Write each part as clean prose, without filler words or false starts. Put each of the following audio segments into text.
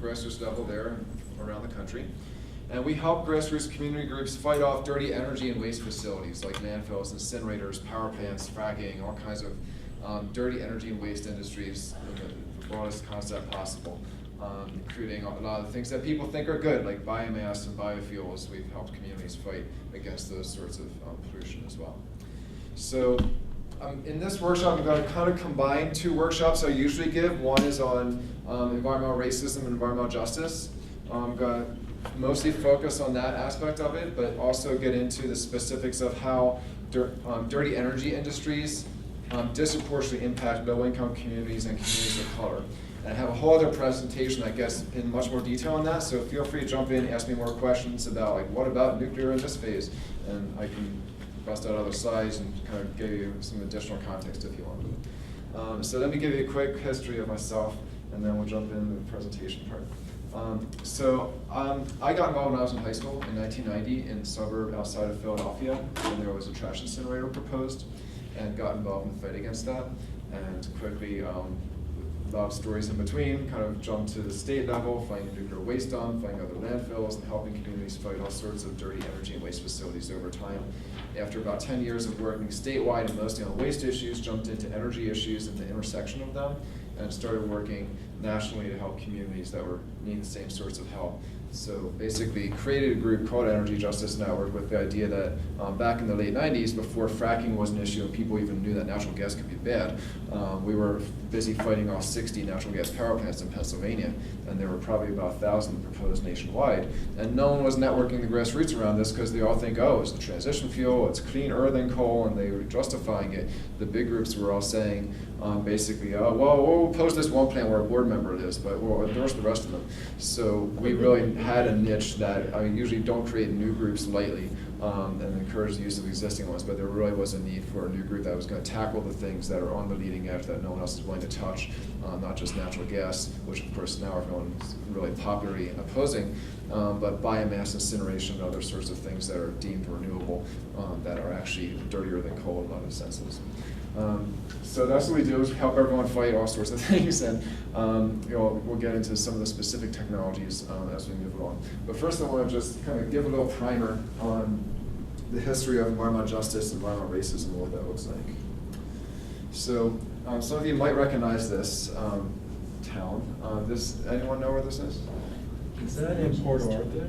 grassroots level there and around the country. And we help grassroots community groups fight off dirty energy and waste facilities like landfills, incinerators, power plants, fracking, all kinds of dirty energy and waste industries in the broadest concept possible, including a lot of the things that people think are good, like biomass and biofuels. We've helped communities fight against those sorts of pollution as well. So in this workshop, I'm going to kind of combine two workshops I usually give. One is on environmental racism and environmental justice. I'm going to mostly focus on that aspect of it, but also get into the specifics of how dirty energy industries disproportionately impact low-income communities and communities of color. And I have a whole other presentation that gets in much more detail on that, so feel free to jump in, ask me more questions about, like, what about nuclear in this phase? And I can bust out other slides and kind of give you some additional context if you want. So let me give you a quick history of myself, and then we'll jump into the presentation part. I got involved when I was in high school in 1990 in a suburb outside of Philadelphia, when there was a trash incinerator proposed, and got involved in the fight against that, and quickly, a lot of stories in between, kind of jumped to the state level, finding nuclear waste dump, finding other landfills, and helping communities fight all sorts of dirty energy and waste facilities over time. After about 10 years of working statewide and mostly on waste issues, jumped into energy issues and the intersection of them, and started working nationally to help communities that were needing the same sorts of help. So basically created a group called Energy Justice Network with the idea that back in the late 90s, before fracking was an issue and people even knew that natural gas could be bad, we were busy fighting off 60 natural gas power plants in Pennsylvania, and there were probably about 1,000 proposed nationwide. And no one was networking the grassroots around this because they all think, oh, it's the transition fuel, it's cleaner than coal, and they were justifying it. The big groups were all saying, basically, oh, well, we'll oppose this one plant where a board member is, but we'll endorse the rest of them. So we really had a niche that I usually don't create new groups lightly and encourage the use of existing ones, but there really was a need for a new group that was going to tackle the things that are on the leading edge that no one else is willing to touch, not just natural gas, which of course now everyone's really popularly opposing, but biomass incineration and other sorts of things that are deemed renewable that are actually dirtier than coal in a lot of senses. So that's what we do, is help everyone fight all sorts of things, and we'll get into some of the specific technologies as we move along. But first I want to just kind of give a little primer on the history of environmental justice and environmental racism and what that looks like. So some of you might recognize this town. Anyone know where this is? Is that in Port Arthur?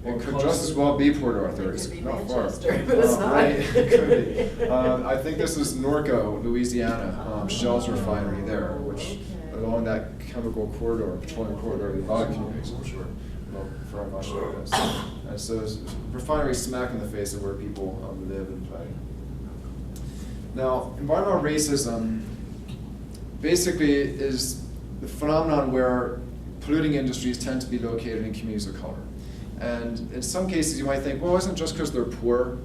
It could just as well be Port Arthur. It's not far. But it's not. Right, it could be. I think this is Norco, Louisiana, Shell's refinery there, which along that chemical corridor, petroleum corridor, a lot of communities, I'm sure, very much like this. And so it's a refinery smack in the face of where people live and play. Now, environmental racism basically is the phenomenon where polluting industries tend to be located in communities of color. And in some cases you might think, well, it isn't just because they're poor,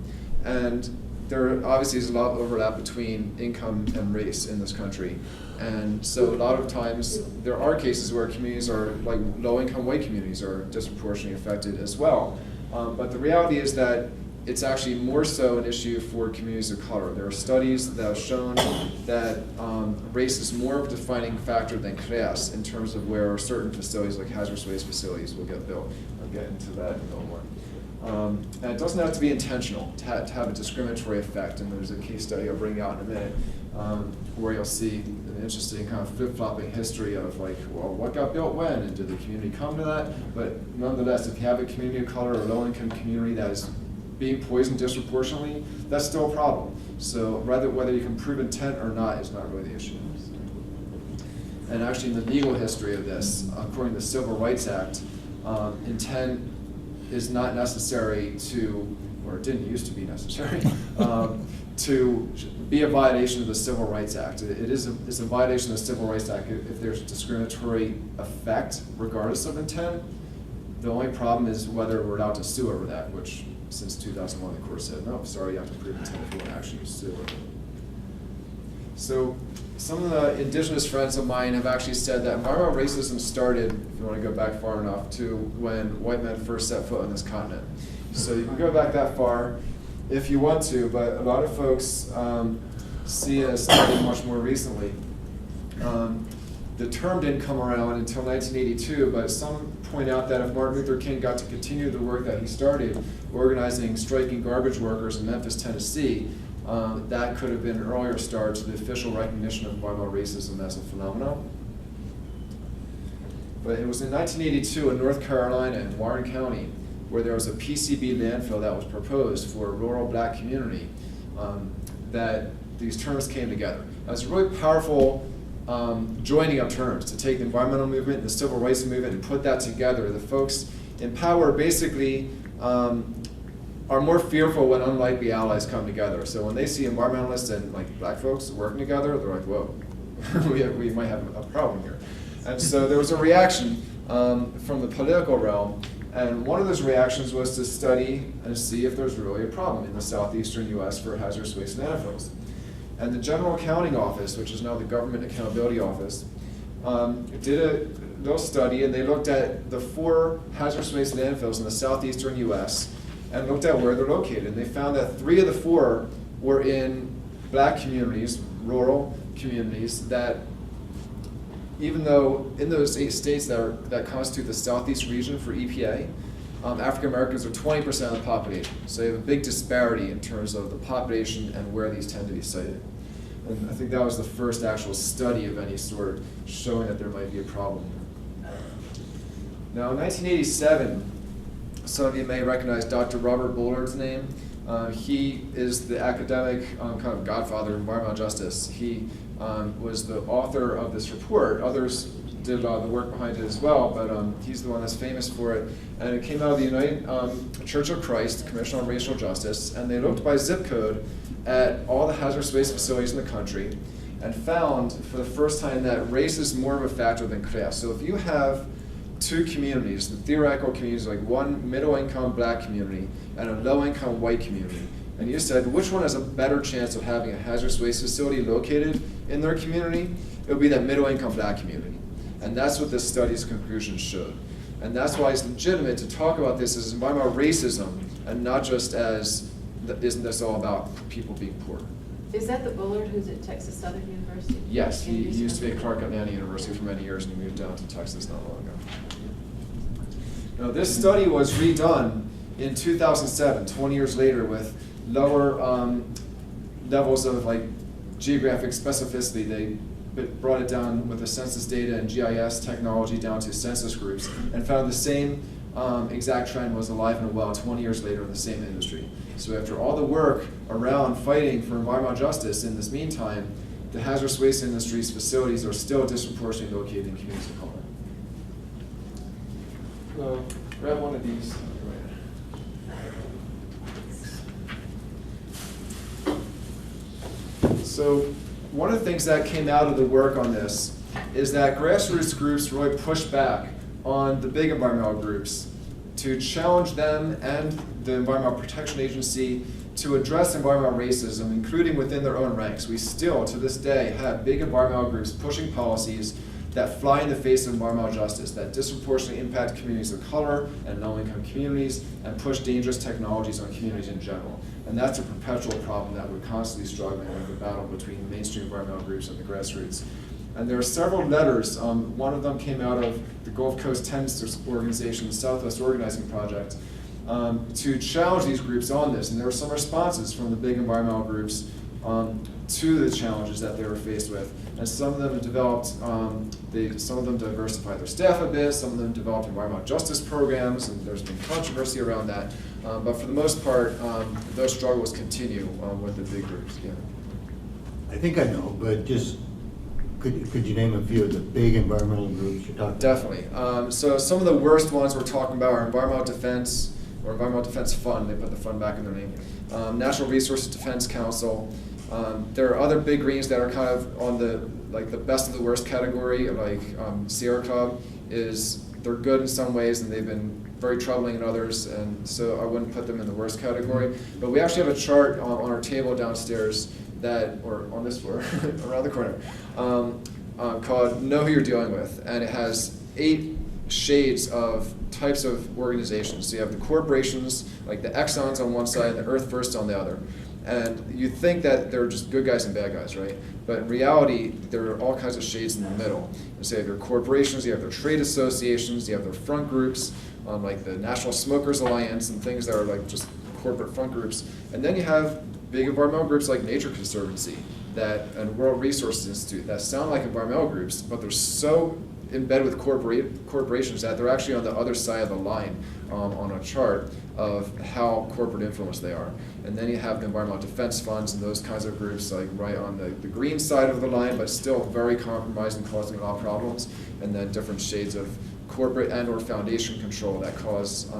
and there obviously is a lot of overlap between income and race in this country. And so a lot of times there are cases where communities are, like low-income white communities, are disproportionately affected as well. But the reality is that it's actually more so an issue for communities of color. There are studies that have shown that race is more of a defining factor than class in terms of where certain facilities, like hazardous waste facilities, will get built. I'll get into that in a little more. And it doesn't have to be intentional to have a discriminatory effect, and there's a case study I'll bring out in a minute where you'll see an interesting kind of flip-flopping history of, like, well, what got built when, and did the community come to that? But nonetheless, if you have a community of color or a low-income community that is being poisoned disproportionately, that's still a problem. So whether you can prove intent or not is not really the issue. And actually in the legal history of this, according to the Civil Rights Act, intent is not necessary to, or it didn't used to be necessary, to be a violation of the Civil Rights Act. It's a violation of the Civil Rights Act if there's a discriminatory effect regardless of intent. The only problem is whether we're allowed to sue over that, which since 2001 the court said, no, sorry, you have to prove intent if you want to actually sue over it. So some of the indigenous friends of mine have actually said that environmental racism started, if you want to go back far enough, to when white men first set foot on this continent. So you can go back that far if you want to, but a lot of folks see it as starting much more recently. the term didn't come around until 1982, but some point out that if Martin Luther King got to continue the work that he started, organizing striking garbage workers in Memphis, Tennessee, that could have been an earlier start to the official recognition of environmental racism as a phenomenon. But it was in 1982 in North Carolina in Warren County where there was a PCB landfill that was proposed for a rural black community that these terms came together. It was a really powerful joining of terms to take the environmental movement and the civil rights movement and put that together. The folks in power basically are more fearful when unlikely allies come together. So when they see environmentalists and like black folks working together, they're like, whoa, we might have a problem here. And so there was a reaction from the political realm, and one of those reactions was to study and see if there's really a problem in the southeastern US for hazardous waste landfills. And the General Accounting Office, which is now the Government Accountability Office, did a little study, and they looked at the 4 hazardous waste landfills in the southeastern US and looked at where they're located. And they found that 3 of the 4 were in black communities, rural communities, that even though in those 8 states that constitute the southeast region for EPA, African Americans are 20% of the population. So you have a big disparity in terms of the population and where these tend to be sited. And I think that was the first actual study of any sort showing that there might be a problem. Now in 1987, some of you may recognize Dr. Robert Bullard's name. He is the academic kind of godfather of environmental justice. He was the author of this report. Others did a lot of the work behind it as well, but he's the one that's famous for it. And it came out of the United Church of Christ, Commission on Racial Justice, and they looked by zip code at all the hazardous waste facilities in the country and found for the first time that race is more of a factor than class. So if you have 2 communities, the theoretical communities, like one middle-income black community and a low-income white community, and you said which one has a better chance of having a hazardous waste facility located in their community, it would be that middle-income black community. And that's what this study's conclusions showed. And that's why it's legitimate to talk about this as environmental racism and not just as, isn't this all about people being poor? Is that the Bullard who's at Texas Southern University? Yes, he used to be at Clark Atlanta University for many years and he moved down to Texas not long ago. Now this study was redone in 2007, 20 years later, with lower levels of like geographic specificity. They brought it down with the census data and GIS technology down to census groups and found the same exact trend was alive and well 20 years later in the same industry. So after all the work around fighting for environmental justice in this meantime, the hazardous waste industry's facilities are still disproportionately located in communities of color. Grab one of these. So one of the things that came out of the work on this is that grassroots groups really pushed back on the big environmental groups to challenge them and the Environmental Protection Agency to address environmental racism, including within their own ranks. We still, to this day, have big environmental groups pushing policies that fly in the face of environmental justice, that disproportionately impact communities of color and low-income communities, and push dangerous technologies on communities in general. And that's a perpetual problem that we're constantly struggling with, the battle between mainstream environmental groups and the grassroots. And there are several letters. One of them came out of the Gulf Coast Tenants Organization, the Southwest Organizing Project, to challenge these groups on this. And there were some responses from the big environmental groups to the challenges that they were faced with. And some of them have developed, some of them diversified their staff a bit, some of them developed environmental justice programs, and there's been controversy around that. But for the most part, those struggles continue with the big groups. Yeah. I think I know, but just could you name a few of the big environmental groups you're talking about? Definitely. So some of the worst ones we're talking about are Environmental Defense, or Environmental Defense Fund. They put the fund back in their name. Natural Resources Defense Council. There are other big greens that are kind of on the best of the worst category. Like Sierra Club they're good in some ways, and they've been very troubling in others, and so I wouldn't put them in the worst category. But we actually have a chart on our table downstairs or on this floor, around the corner, called Know Who You're Dealing With, and it has 8 shades of types of organizations. So you have the corporations, like the Exxons on one side and the Earth First on the other. And you think that they're just good guys and bad guys, right? But in reality, there are all kinds of shades in the middle. So you have their corporations, you have their trade associations, you have their front groups, like the National Smokers Alliance and things that are like just corporate front groups. And then you have big environmental groups like Nature Conservancy and World Resources Institute that sound like environmental groups, but they're so embedded with corporations that they're actually on the other side of the line on a chart of how corporate influence they are. And then you have the environmental defense funds and those kinds of groups like right on the green side of the line, but still very compromised and causing a lot of problems. And then different shades of corporate and or foundation control that cause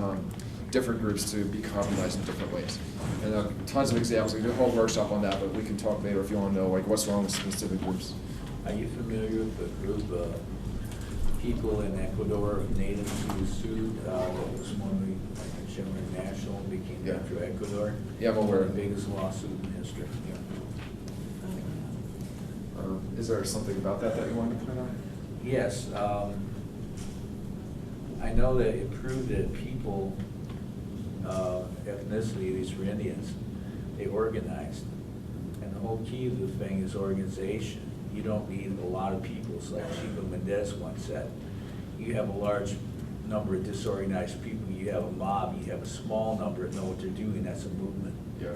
different groups to be compromised in different ways. And tons of examples. We did a whole workshop on that, but we can talk later if you want to know like what's wrong with specific groups. Are you familiar with the group of people in Ecuador, natives who sued, that was formerly like Schindler National, became Metro Ecuador? Yeah, I'm aware. The biggest lawsuit in history. Is there something about that you wanted to point out? Yes. I know that it proved that people, ethnicity, these were Indians, they organized. And the whole key of the thing is organization. You don't need a lot of people. It's like Chico Mendes once said. You have a large number of disorganized people. You have a mob. You have a small number that know what they're doing. That's a movement. Yeah,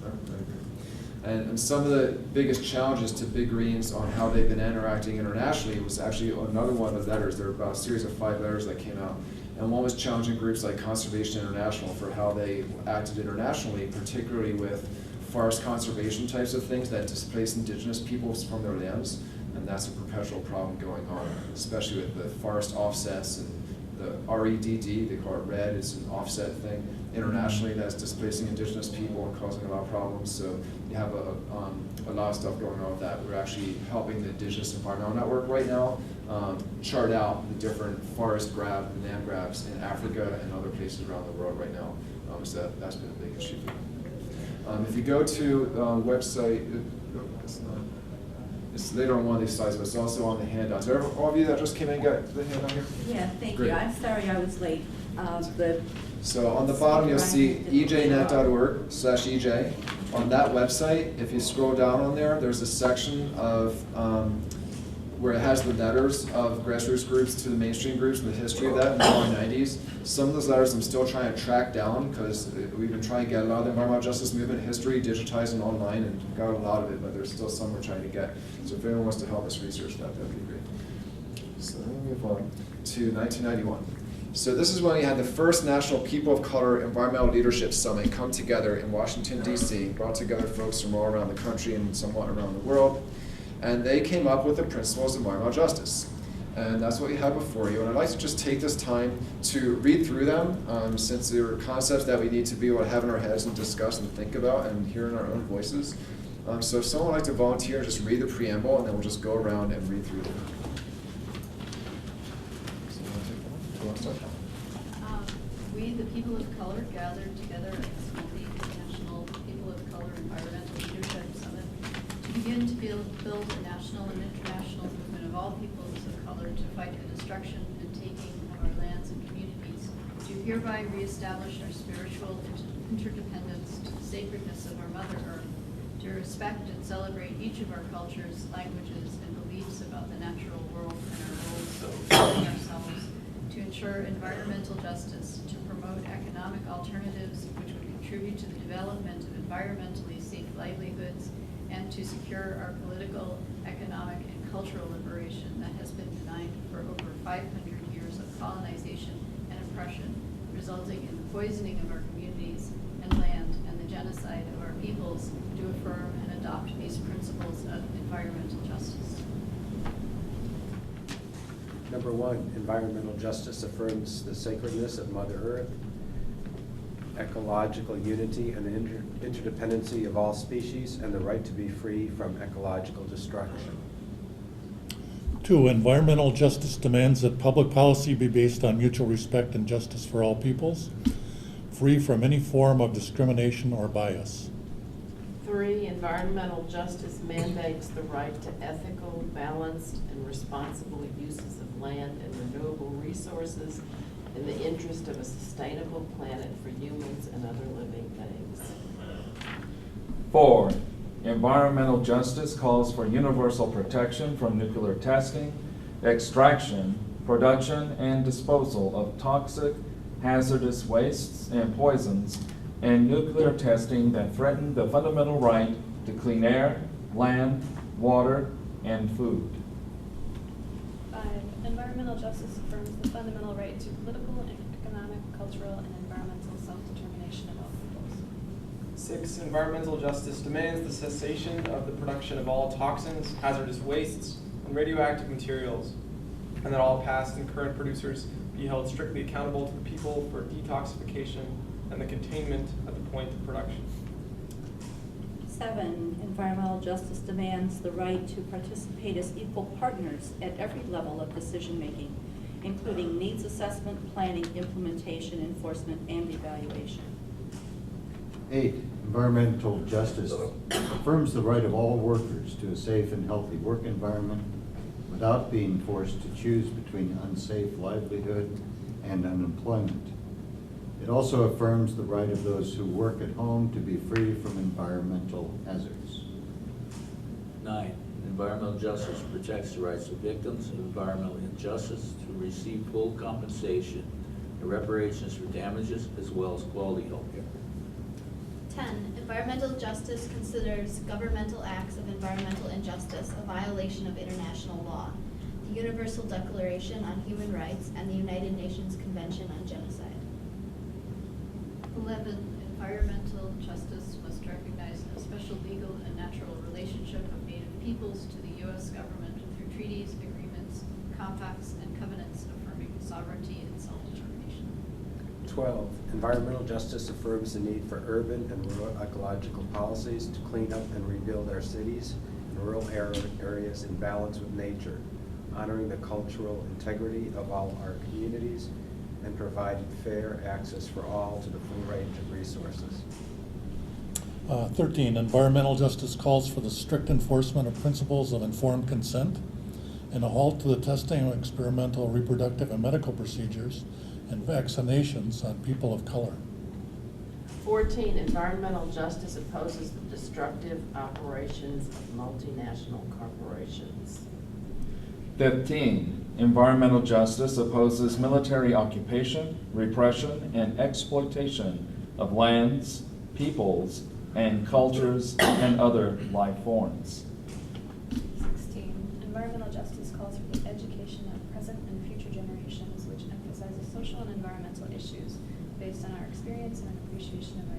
I agree. And some of the biggest challenges to Big Greens on how they've been interacting internationally was actually another one of the letters. There were about a series of 5 letters that came out. And one was challenging groups like Conservation International for how they acted internationally, particularly with forest conservation types of things that displace indigenous peoples from their lands. And that's a perpetual problem going on, especially with the forest offsets and the REDD, they call it RED, it's an offset thing internationally that's displacing indigenous people and causing a lot of problems. So you have a lot of stuff going on with that. We're actually helping the Indigenous Environmental Network right now chart out the different forest and land grabs in Africa and other places around the world right now. So that's been a big issue for them. If you go to the website, it's later on one of these slides, but it's also on the handouts. Are all of you that just came in got the handout here? Yeah, thank Great. you. I'm sorry I was late. So on the bottom, you'll see ejnet.org/EJ. On that website, if you scroll down on there, there's a section of where it has the letters of grassroots groups to the mainstream groups and the history of that in the early 90s. Some of those letters I'm still trying to track down because we've been trying to get a lot of the environmental justice movement history digitized and online and got a lot of it, but there's still some we're trying to get. So if anyone wants to help us research that, that'd be great. So let me move on to 1991. So this is when we had the first National People of Color Environmental Leadership Summit come together in Washington, D.C., brought together folks from all around the country and somewhat around the world. And they came up with the principles of environmental justice. And that's what we have before you. And I'd like to just take this time to read through them, since they are concepts that we need to be able to have in our heads and discuss and think about and hear in our own voices. So if someone would like to volunteer, just read the preamble, and then we'll just go around and read through them. We, the people of color, gathered together at this multi-national People of Color Environmental Leadership Summit to begin to build a national and international movement of all peoples of color to fight the destruction and taking of our lands and communities, to hereby reestablish our spiritual interdependence to the sacredness of our Mother Earth, to respect and celebrate each of our cultures, languages, and beliefs about the natural world and our roles in ourselves, to ensure environmental justice, to promote economic alternatives which would contribute to the development of environmentally safe livelihoods, and to secure our political, economic, and cultural liberation that has been denied for over 500 years of colonization and oppression, resulting in the poisoning of our communities and land and the genocide of our peoples, to affirm and adopt these principles of environmental justice. Number 1, environmental justice affirms the sacredness of Mother Earth, ecological unity and interdependency of all species, and the right to be free from ecological destruction. 2, environmental justice demands that public policy be based on mutual respect and justice for all peoples, free from any form of discrimination or bias. 3, environmental justice mandates the right to ethical, balanced, and responsible uses of land and renewable resources in the interest of a sustainable planet for humans and other living things. 4, environmental justice calls for universal protection from nuclear testing, extraction, production, and disposal of toxic, hazardous wastes and poisons, and nuclear testing that threaten the fundamental right to clean air, land, water, and food. 5, environmental justice affirms the fundamental right to political, economic, cultural, and environmental self-determination of all peoples. 6, environmental justice demands the cessation of the production of all toxins, hazardous wastes, and radioactive materials, and that all past and current producers be held strictly accountable to the people for detoxification and the containment at the point of production. 7, environmental justice demands the right to participate as equal partners at every level of decision-making, including needs assessment, planning, implementation, enforcement, and evaluation. 8, environmental justice affirms the right of all workers to a safe and healthy work environment without being forced to choose between unsafe livelihood and unemployment. It also affirms the right of those who work at home to be free from environmental hazards. 9, environmental justice protects the rights of victims of environmental injustice to receive full compensation and reparations for damages as well as quality health care. 10, environmental justice considers governmental acts of environmental injustice a violation of international law, the Universal Declaration on Human Rights, and the United Nations Convention on Genocide. 11, environmental justice must recognize a special legal and natural relationship of Native peoples to the U.S. government through treaties, agreements, compacts, and covenants affirming sovereignty and self-determination. 12, environmental justice affirms the need for urban and rural ecological policies to clean up and rebuild our cities and rural areas in balance with nature, honoring the cultural integrity of all our communities and providing fair access for all to the full range of resources. 13, environmental justice calls for the strict enforcement of principles of informed consent and a halt to the testing of experimental reproductive and medical procedures and vaccinations on people of color. 14, environmental justice opposes the destructive operations of multinational corporations. 15, environmental justice opposes military occupation, repression, and exploitation of lands, peoples, and cultures and other life forms. 16, environmental justice calls for the education of present and future generations, which emphasizes social and environmental issues based on our experience and appreciation of our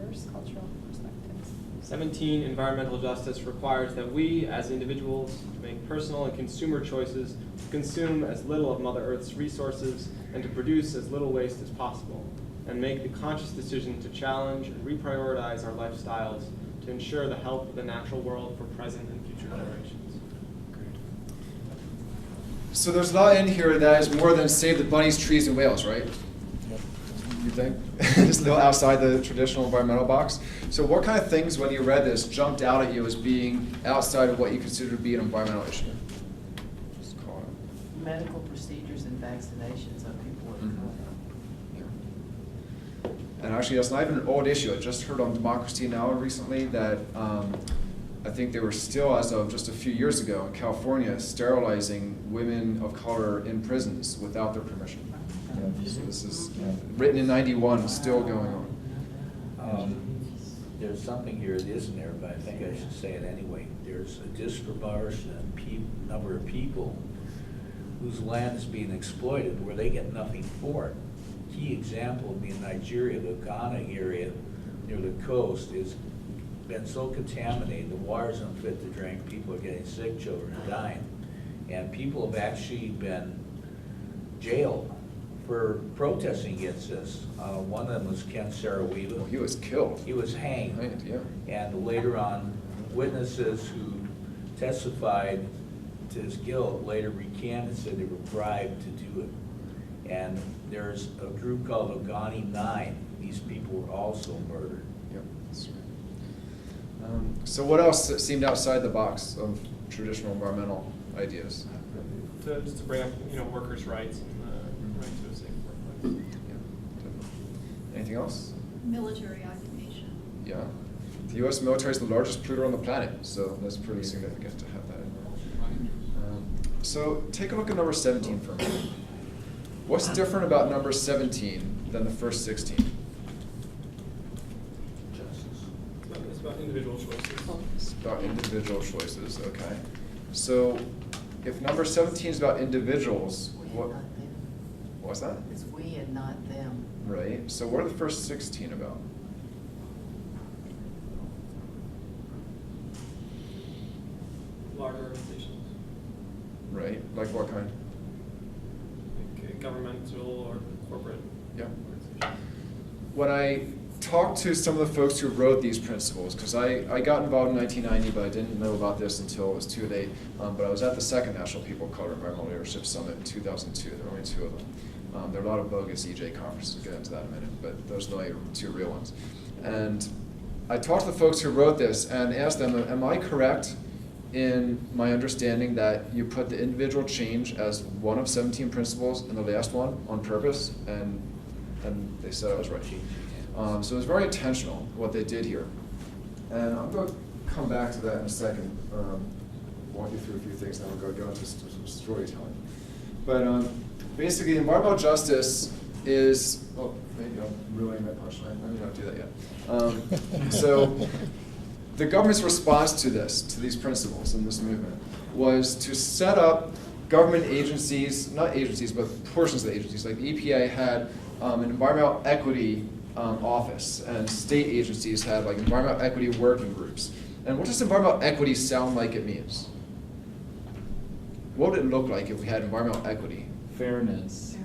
diverse cultural perspectives. 17, environmental justice requires that we, as individuals, make personal and consumer choices to consume as little of Mother Earth's resources and to produce as little waste as possible, and make the conscious decision to challenge and reprioritize our lifestyles to ensure the health of the natural world for present and future generations. So there's a lot in here that is more than save the bunnies, trees, and whales, right? You think? Just a little outside the traditional environmental box. So what kind of things, when you read this, jumped out at you as being outside of what you consider to be an environmental issue? Just call it. Medical procedures and vaccinations on people with color. And actually, that's not even an old issue. I just heard on Democracy Now! Recently that I think they were still, as of just a few years ago, in California, sterilizing women of color in prisons without their permission. So this is written in '91, still going on. There's something here that isn't there, but I think I should say it anyway. There's a disproportionate number of people whose land is being exploited where they get nothing for it. Key example would be in Nigeria, the Ghana area near the coast is been so contaminated, the water's unfit to drink, people are getting sick, children are dying. And people have actually been jailed for protesting against this. One of them was Ken Saro-Wiwa. Oh, he was killed. He was hanged. Hanged, yeah. And later on, witnesses who testified to his guilt later recanted, said they were bribed to do it. And there's a group called Ogani 9. These people were also murdered. Yep, that's right. So what else seemed outside the box of traditional environmental ideas? Just to bring up, workers' rights and the right to a safe workplace. Yeah, definitely. Anything else? Military occupation. Yeah. The U.S. military is the largest polluter on the planet, so that's pretty significant to have that in there. So take a look at number 17 for a minute. What's different about number 17 than the first 16? It's about individual choices. It's about individual choices, okay. So if number 17 is about individuals, what, what's that? It's we and not them. Right, so what are the first 16 about? Larger organizations, Right, like what kind? like governmental or corporate Yeah. organizations. When I talked to some of the folks who wrote these principles, because I got involved in 1990, but I didn't know about this until it was too late, but I was at the second National People of Color Environmental Leadership Summit in 2002, there were only 2 of them. There are a lot of bogus EJ conferences, we'll get into that in a minute, but those are the only 2 real ones. And I talked to the folks who wrote this and asked them, am I correct in my understanding that you put the individual change as one of 17 principles in the last one on purpose? And they said I was right. So it was very intentional what they did here. And I'm going to come back to that in a second, walk you through a few things, and then we'll go into some storytelling. But basically, environmental justice is, oh, maybe I'm ruining that punchline. I may not do that yet. So the government's response to this, to these principles in this movement, was to set up government agencies, not agencies, but portions of the agencies, like the EPA had an environmental equity office, and state agencies had like environmental equity working groups. And what does environmental equity sound like it means? What would it look like if we had environmental equity? Fairness.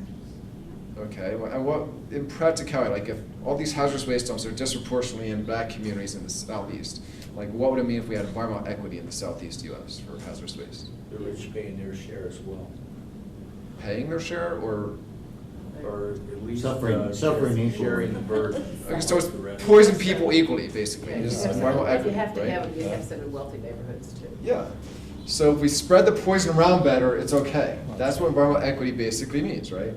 Okay, and what, in practicality, like if all these hazardous waste dumps are disproportionately in black communities in the southeast, like what would it mean if we had environmental equity in the southeast US for hazardous waste? The rich paying their share as well, Paying their share, or at least Suffering equally. sharing the burden. okay, so it's with the rest. poison people equally, basically, is environmental equity, You have to right? have some in wealthy neighborhoods too. Yeah. So if we spread the poison around better, it's okay. That's what environmental equity basically means, right?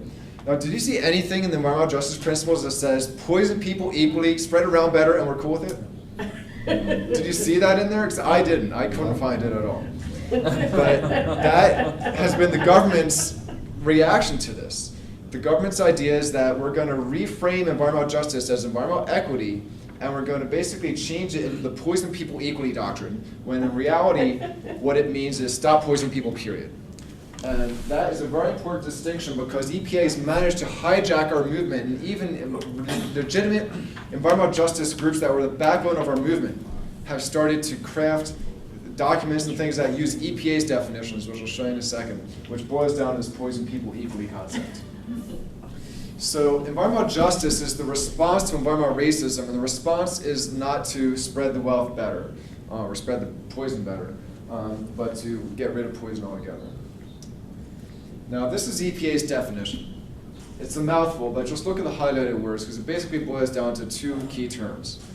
Now, did you see anything in the environmental justice principles that says poison people equally, spread it around better, and we're cool with it? Did you see that in there? Because I didn't. I couldn't find it at all. But that has been the government's reaction to this. The government's idea is that we're going to reframe environmental justice as environmental equity, and we're going to basically change it into the poison people equally doctrine, when in reality, what it means is stop poisoning people, period. And that is a very important distinction because EPA has managed to hijack our movement, and even legitimate environmental justice groups that were the backbone of our movement have started to craft documents and things that use EPA's definitions, which I'll show you in a second, which boils down to this poison people equally concept. So environmental justice is the response to environmental racism, and the response is not to spread the wealth better, or spread the poison better, but to get rid of poison altogether. Now this is EPA's definition. It's a mouthful, but just look at the highlighted words, because it basically boils down to 2 key terms.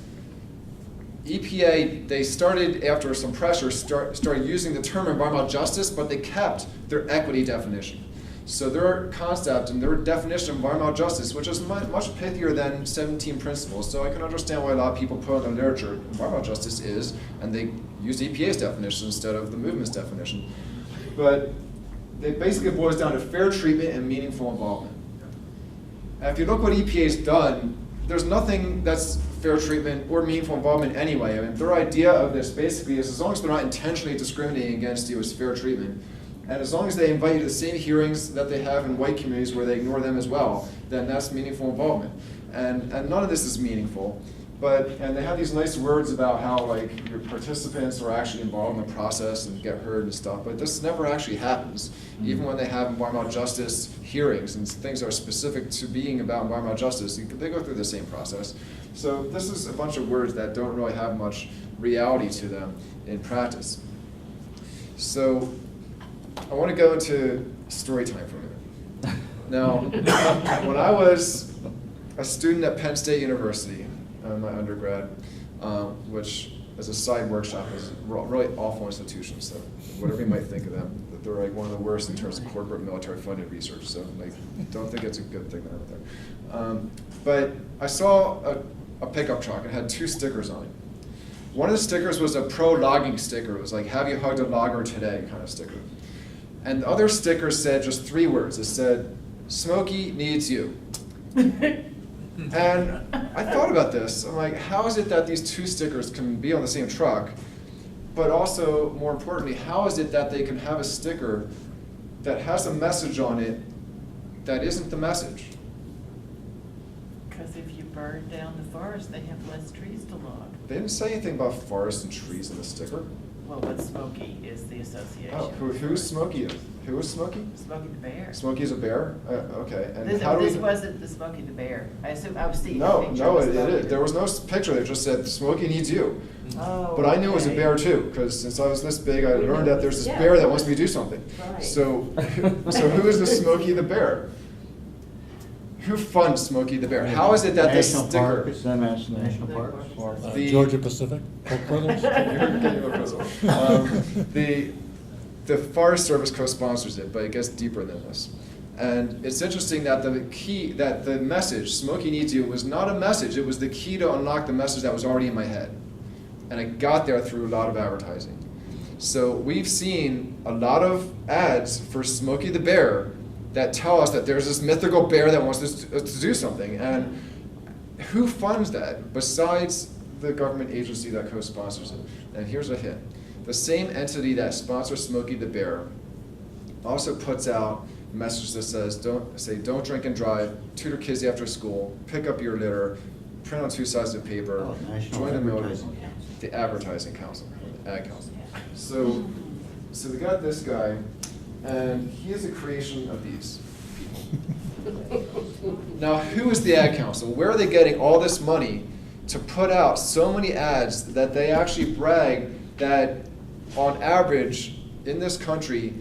EPA, they started, after some pressure, started using the term environmental justice, but they kept their equity definition. So their concept and their definition of environmental justice, which is much pithier than 17 principles, so I can understand why a lot of people put in the literature, environmental justice is, and they use EPA's definition instead of the movement's definition. But it basically boils down to fair treatment and meaningful involvement. And if you look what EPA's done, there's nothing that's fair treatment or meaningful involvement anyway. I mean, their idea of this basically is as long as they're not intentionally discriminating against you, it's fair treatment. And as long as they invite you to the same hearings that they have in white communities where they ignore them as well, then that's meaningful involvement. And none of this is meaningful. And they have these nice words about how like your participants are actually involved in the process and get heard and stuff, but this never actually happens. Even when they have environmental justice hearings and things that are specific to being about environmental justice, they go through the same process. So this is a bunch of words that don't really have much reality to them in practice. So I want to go into story time for a minute. Now, when I was a student at Penn State University, my undergrad, which as a side workshop is really awful institution, so whatever you might think of them, they're like one of the worst in terms of corporate military funded research, so like don't think it's a good thing they're up there. But I saw a pickup truck, it had 2 stickers on it. One of the stickers was a pro-logging sticker. It was like, have you hugged a logger today kind of sticker. And the other sticker said just 3 words. It said, Smokey needs you. And I thought about this. I'm like, how is it that these 2 stickers can be on the same truck? But also, more importantly, how is it that they can have a sticker that has a message on it that isn't the message? Because if you burn down the forest, they have less trees to log. They didn't say anything about forests and trees in the sticker. Well, but Smokey is the association. Oh, who's Smokey? Who is Smokey? Smokey the Bear. Smokey's a bear? Okay. And This, how do this we... wasn't the Smokey the Bear. I assume, I was seeing a No, picture no, of it Smokey. there was no picture. They just said, Smokey needs you. Oh, But I knew it was a okay. bear too, because since I was this big, I We learned know that there's this yeah. bear that wants me to do something. Right. So who is the Smokey the Bear? Who funds Smokey the Bear? How is it that this National sticker... Park, is that National Park? The- Georgia Pacific, Koch brothers? You're getting a puzzle. The Forest Service co-sponsors it, but it gets deeper than this. And it's interesting that the message, Smokey needs you, was not a message. It was the key to unlock the message that was already in my head. And it got there through a lot of advertising. So we've seen a lot of ads for Smokey the Bear that tell us that there's this mythical bear that wants us to do something. And who funds that besides the government agency that co-sponsors it? And here's a hint. The same entity that sponsors Smokey the Bear also puts out a message that says, don't drink and drive, tutor kids after school, pick up your litter, print on 2 sides of paper, Oh, National join the military, Advertising Council. the Advertising Council, the Ad Council. So we got this guy, and he is a creation of these people. Now, who is the Ad Council? Where are they getting all this money to put out so many ads that they actually brag that on average in this country,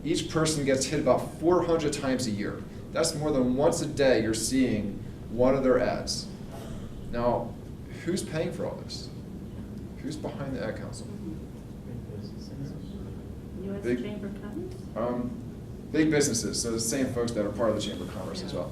each person gets hit about 400 times a year. That's more than once a day you're seeing one of their ads. Now, who's paying for all this? Who's behind the Ad Council? U.S. Big- Chamber of Commerce? Big businesses, so the same folks that are part of the Chamber of Commerce as well.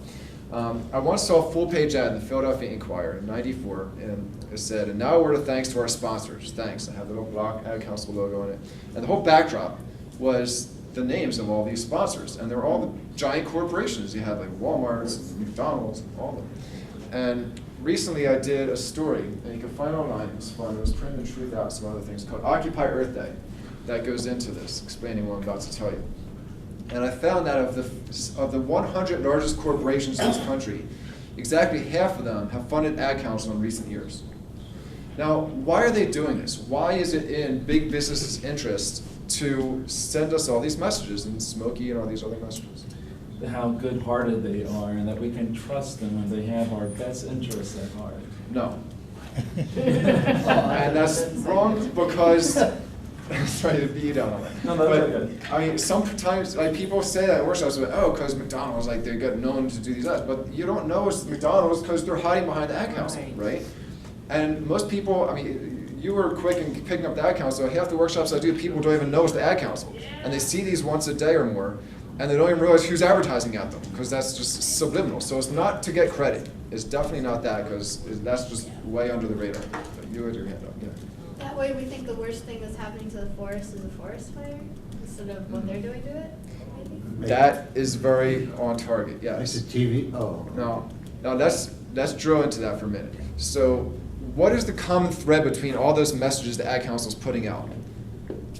I once saw a full-page ad in the Philadelphia Inquirer in '94, and it said, and now a word of thanks to our sponsors. Thanks. I have the little block Ad Council logo on it. And the whole backdrop was the names of all these sponsors, and they were all the giant corporations. You had like Walmart's, and McDonald's, and all of them. And recently I did a story, and you can find it online, it was fun, it was printed in Truth Out and some other things, called Occupy Earth Day, that goes into this, explaining what I'm about to tell you. And I found that of the 100 largest corporations in this country, exactly half of them have funded Ad Council in recent years. Now, why are they doing this? Why is it in big businesses' interest to send us all these messages, and Smokey and all these other messages? How good-hearted they are, and that we can trust them when they have our best interests at heart. No. And that's wrong because, sorry to beat you down on that. No, that's but, okay. I mean, sometimes like people say that at workshops, like, oh, because McDonald's, like they get known to do these ads, but you don't know it's McDonald's because they're hiding behind the Ad Council, right? And most people, I mean, you were quick in picking up the Ad Council. Half the workshops I do, people don't even know it's the Ad Council, and they see these once a day or more, and they don't even realize who's advertising at them because that's just subliminal. So it's not to get credit. It's definitely not that because that's just way under the radar. But you had your hand up, yeah. That way we think the worst thing that's happening to the forest is a forest fire, instead of what they're doing to it, maybe? That is very on target, yes. It's a TV, oh. Now let's drill into that for a minute. So what is the common thread between all those messages the Ad Council is putting out?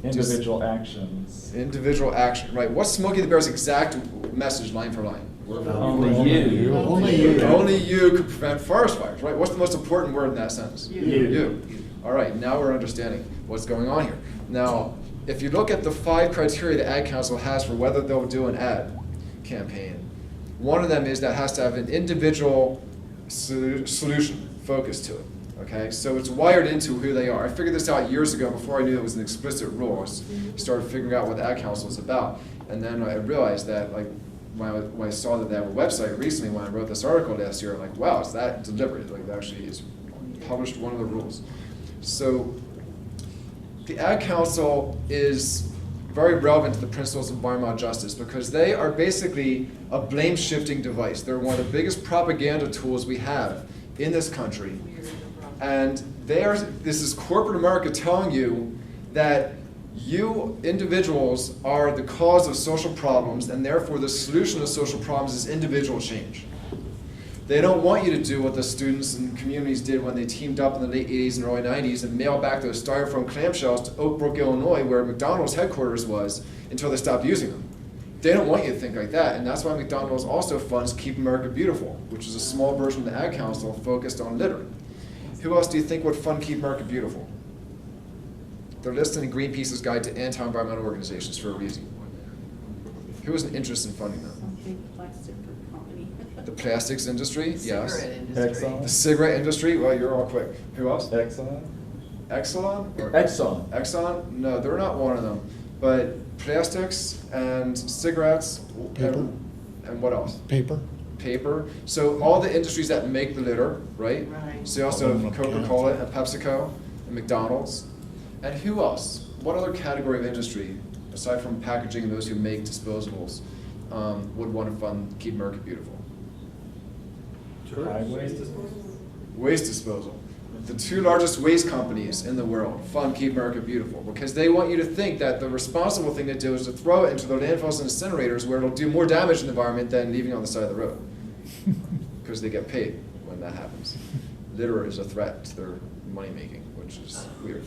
Individual actions. Individual action, right. What's Smokey the Bear's exact message, line for line? Only you. Only you. Only you could prevent forest fires, right? What's the most important word in that sentence? You. All right, now we're understanding what's going on here. Now, if you look at the 5 criteria the Ad Council has for whether they'll do an ad campaign, one of them is that it has to have an individual solution focus to it. Okay, so it's wired into who they are. I figured this out years ago before I knew it was an explicit rule. I started figuring out what the Ad Council is about, and then I realized that, like, when I saw that they have a website recently, when I wrote this article last year, I'm like, wow, it's that deliberate. Like, actually, it's published one of the rules. So the Ad Council is very relevant to the principles of environmental justice because they are basically a blame-shifting device. They're one of the biggest propaganda tools we have in this country. And this is corporate America telling you that you individuals are the cause of social problems, and therefore the solution to social problems is individual change. They don't want you to do what the students and communities did when they teamed up in the late 80s and early 90s and mailed back those styrofoam clamshells to Oak Brook, Illinois, where McDonald's headquarters was, until they stopped using them. They don't want you to think like that, and that's why McDonald's also funds Keep America Beautiful, which is a small version of the Ad Council focused on litter. Who else do you think would fund Keep America Beautiful? They're listed in Greenpeace's Guide to Anti-Environmental Organizations for a reason. Who has an interest in funding them? Some big plastic company. The plastics industry, yes. Cigarette industry. Exxon. The cigarette industry, well, you're all quick. Who else? Exxon? Exelon? Or Exxon. Exxon? No, they're not one of them. But plastics and cigarettes, Paper. and what else? Paper. Paper. So all the industries that make the litter, right? Right. So you also have Aluminum Coca-Cola and PepsiCo and McDonald's. And who else? What other category of industry, aside from packaging and those who make disposables, would want to fund Keep America Beautiful? Highway? Waste disposal. The two largest waste companies in the world fund Keep America Beautiful because they want you to think that the responsible thing to do is to throw it into the landfills and incinerators where it'll do more damage to the environment than leaving it on the side of the road. Because they get paid when that happens. Litter is a threat to their money making, which is weird.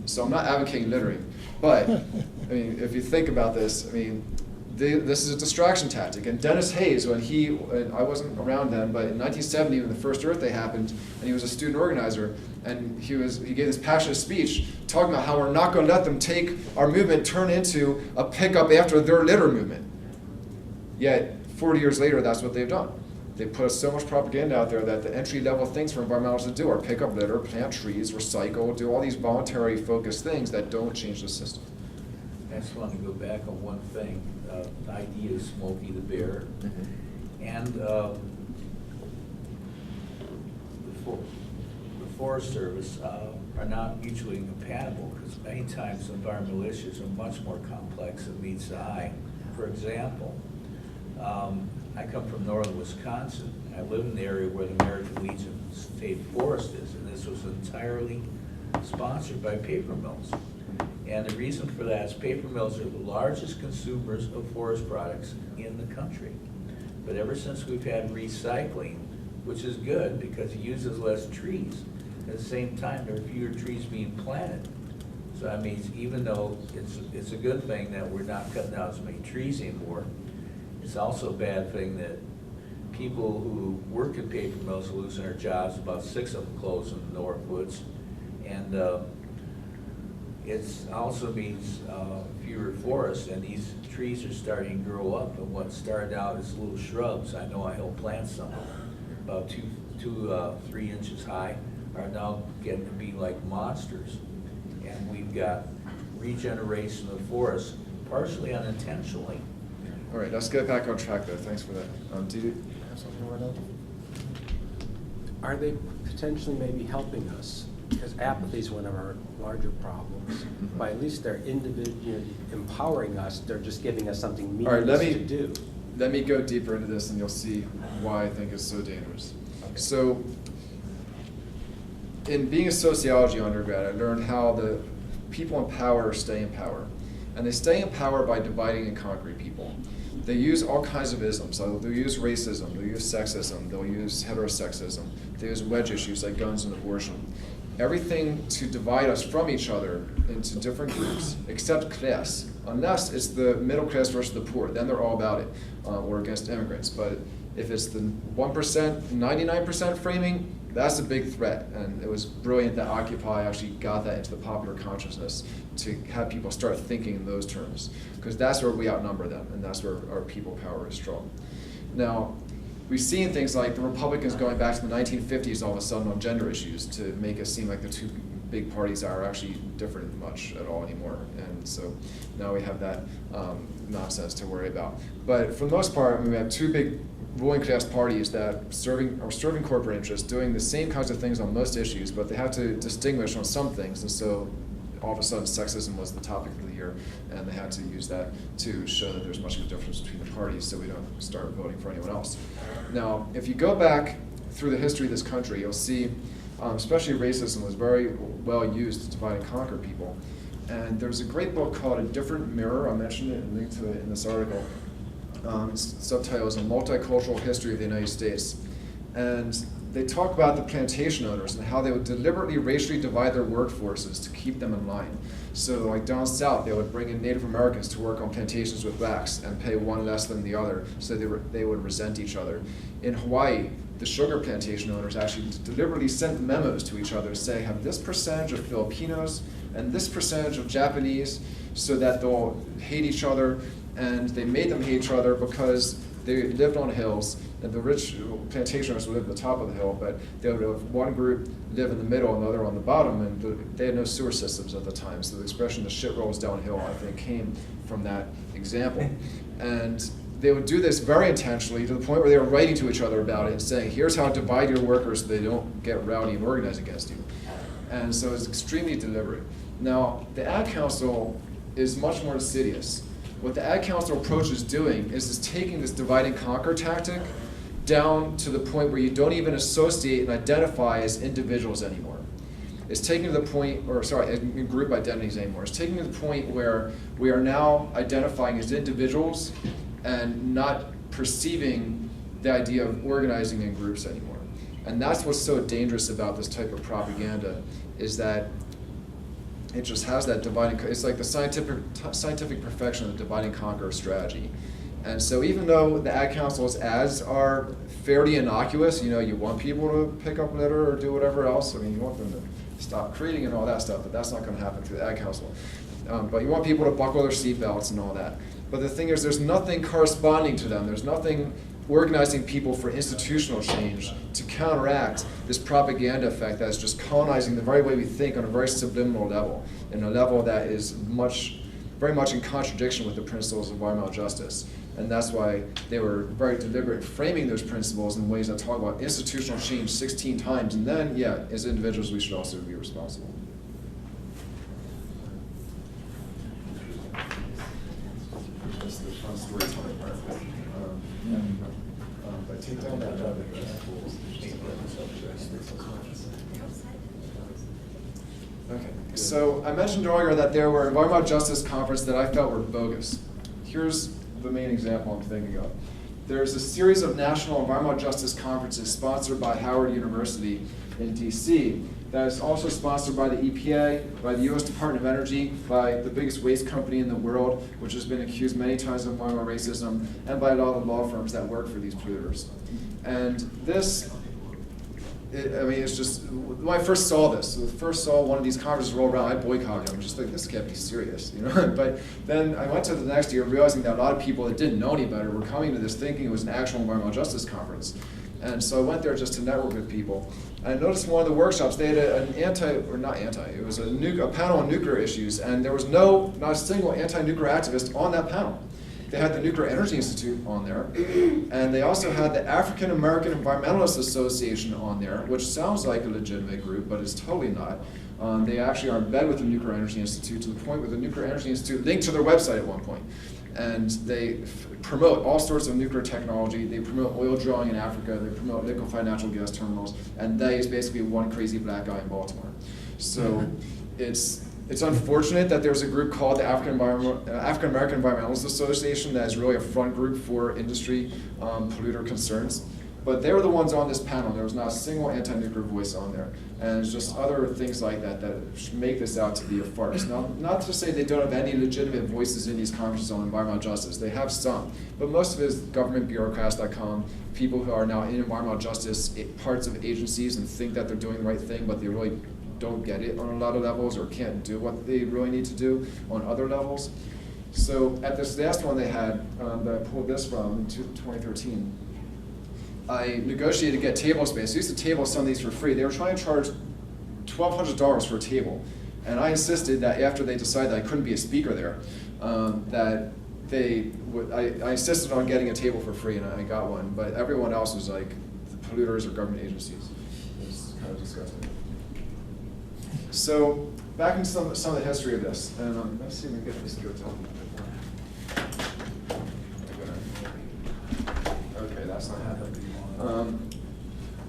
So I'm not advocating littering, but I mean, if you think about this, I mean, this is a distraction tactic. And Dennis Hayes, and I wasn't around then, but in 1970 when the first Earth Day happened, and he was a student organizer, and he gave this passionate speech talking about how we're not going to let them take our movement, turn into a pickup after their litter movement. Yet 40 years later, that's what they've done. They put so much propaganda out there that the entry-level things for environmentalists to do are pick up litter, plant trees, recycle, do all these voluntary focused things that don't change the system. I just want to go back on one thing. The idea of Smokey the Bear. And the Forest Service are not mutually incompatible because many times environmental issues are much more complex than meets the eye. For example, I come from northern Wisconsin. I live in the area where the American Legion State Forest is, and this was entirely sponsored by paper mills. And the reason for that is paper mills are the largest consumers of forest products in the country. But ever since we've had recycling, which is good because it uses less trees, at the same time there are fewer trees being planted. So that means even though it's a good thing that we're not cutting down as many trees anymore, it's also a bad thing that people who work in paper mills are losing their jobs. About 6 of them closed in the Northwoods. And it also means fewer forests, and these trees are starting to grow up. And what started out as little shrubs, I know I helped plant some, about 3 inches high, are now getting to be like monsters. And we've got regeneration of forests, partially unintentionally. All right, let's get back on track though. Thanks for that. Do you have something to write down? Are they potentially maybe helping us? Because apathy is one of our larger problems. By at least they're individually empowering us, they're just giving us something All right, meaningless to do. Let me go deeper into this and you'll see why I think it's so dangerous. So, in being a sociology undergrad, I learned how the people in power stay in power. And they stay in power by dividing and conquering people. They use all kinds of isms. So they'll use racism, they'll use sexism, they'll use heterosexism, they use wedge issues like guns and abortion. Everything to divide us from each other into different groups, except class, unless it's the middle class versus the poor, then they're all about it, or against immigrants. But if it's the 1%, 99% framing, that's a big threat. And it was brilliant that Occupy actually got that into the popular consciousness to have people start thinking in those terms, because that's where we outnumber them, and that's where our people power is strong. Now, we've seen things like the Republicans going back to the 1950s all of a sudden on gender issues to make it seem like the two big parties are actually different much at all anymore. And so now we have that nonsense to worry about. But for the most part, we have two big ruling class parties that are serving corporate interests, doing the same kinds of things on most issues, but they have to distinguish on some things. And so all of a sudden sexism was the topic of the year, and they had to use that to show that there's much of a difference between the parties so we don't start voting for anyone else. Now, if you go back through the history of this country, you'll see especially racism, was very well used to divide and conquer people. And there's a great book called A Different Mirror. I mentioned it and linked to it in this article. Its subtitle is A Multicultural History of the United States. And they talk about the plantation owners and how they would deliberately racially divide their workforces to keep them in line. So like down south, they would bring in Native Americans to work on plantations with blacks and pay one less than the other, so they would resent each other. In Hawaii, the sugar plantation owners actually deliberately sent memos to each other to say, have this percentage of Filipinos and this percentage of Japanese, so that they'll hate each other. And they made them hate each other because they lived on hills, and the rich plantation owners would live at the top of the hill, but they would have one group live in the middle and the other on the bottom, and they had no sewer systems at the time. So the expression, the shit rolls downhill, I think came from that example. And they would do this very intentionally, to the point where they were writing to each other about it and saying, here's how to divide your workers so they don't get rowdy and organize against you. And so it's extremely deliberate. Now, the Ad Council is much more insidious. What the Ad Council approach is doing is taking this divide and conquer tactic down to the point where you don't even associate and identify as individuals anymore. It's taking to the point, or sorry, in group identities anymore. It's taking to the point where we are now identifying as individuals and not perceiving the idea of organizing in groups anymore. And that's what's so dangerous about this type of propaganda, is that it just has that divide and it's like the scientific perfection of the divide and conquer strategy. And so even though the Ad Council's ads are fairly innocuous, you know, you want people to pick up litter or do whatever else. I mean, you want them to stop creating and all that stuff, but that's not going to happen through the Ad Council. But you want people to buckle their seatbelts and all that. But the thing is, there's nothing corresponding to them. There's nothing organizing people for institutional change to counteract this propaganda effect that's just colonizing the very way we think on a very subliminal level, in a level that is very much in contradiction with the principles of environmental justice. And that's why they were very deliberate in framing those principles in ways that talk about institutional change 16 times. And then, yeah, as individuals, we should also be responsible. That's the fun storytelling part. But take down that Okay, so I mentioned earlier that there were environmental justice conferences that I felt were bogus. Here's the main example I'm thinking of. There's a series of national environmental justice conferences sponsored by Howard University in DC that is also sponsored by the EPA, by the US Department of Energy, by the biggest waste company in the world, which has been accused many times of environmental racism, and by a lot of the law firms that work for these polluters. And this, it's just, when I first saw this, one of these conferences roll around, I boycotted them. I'm just like, this can't be serious, you know? But then I went to the next year realizing that a lot of people that didn't know any better were coming to this thinking it was an actual environmental justice conference. And so I went there just to network with people. And I noticed in one of the workshops, they had it was a panel on nuclear issues, and there was not a single anti-nuclear activist on that panel. They had the Nuclear Energy Institute on there, and they also had the African American Environmentalist Association on there, which sounds like a legitimate group, but it's totally not. They actually are in bed with the Nuclear Energy Institute to the point where the Nuclear Energy Institute linked to their website at one point. And they promote all sorts of nuclear technology. They promote oil drilling in Africa. They promote liquefied natural gas terminals. And they is basically one crazy black guy in Baltimore. So it's unfortunate that there's a group called the African American Environmentalist Association that is really a front group for industry polluter concerns. But they were the ones on this panel. There was not a single anti-nuclear voice on there. And it's just other things like that that make this out to be a farce. Now, not to say they don't have any legitimate voices in these conferences on environmental justice. They have some. But most of it is government bureaucrats that come, people who are now in environmental justice parts of agencies and think that they're doing the right thing, but they really don't get it on a lot of levels or can't do what they really need to do on other levels. So at this last one they had, that I pulled this from in 2013, I negotiated to get table space. I used to table some of these for free. They were trying to charge $1,200 for a table. And I insisted that after they decided that I couldn't be a speaker there, that I insisted on getting a table for free, and I got one. But everyone else was like, the polluters or government agencies. It was kind of disgusting. So back into some of the history of this. And let's see if we can get this to go down. Okay, that's not happening.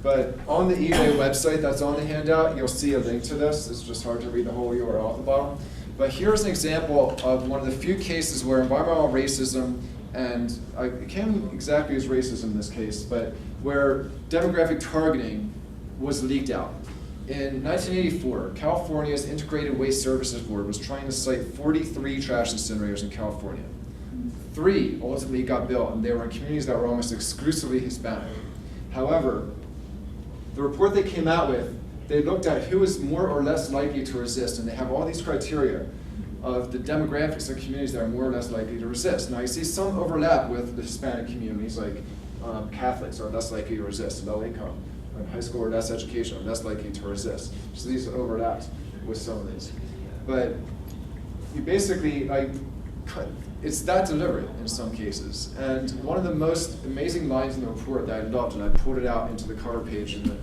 But on the eBay website that's on the handout, you'll see a link to this. It's just hard to read the whole URL at the bottom. But here's an example of one of the few cases where environmental racism, and it can't exactly use racism in this case, but where demographic targeting was leaked out. In 1984, California's Integrated Waste Services Board was trying to site 43 trash incinerators in California. 3 ultimately got built, and they were in communities that were almost exclusively Hispanic. However, the report they came out with, they looked at who is more or less likely to resist, and they have all these criteria of the demographics of communities that are more or less likely to resist. Now you see some overlap with the Hispanic communities, like Catholics are less likely to resist, low income, high school or less education are less likely to resist. So these overlaps with some of these. But you basically, it's that deliberate in some cases. And one of the most amazing lines in the report that I loved, and I pulled it out into the cover page in the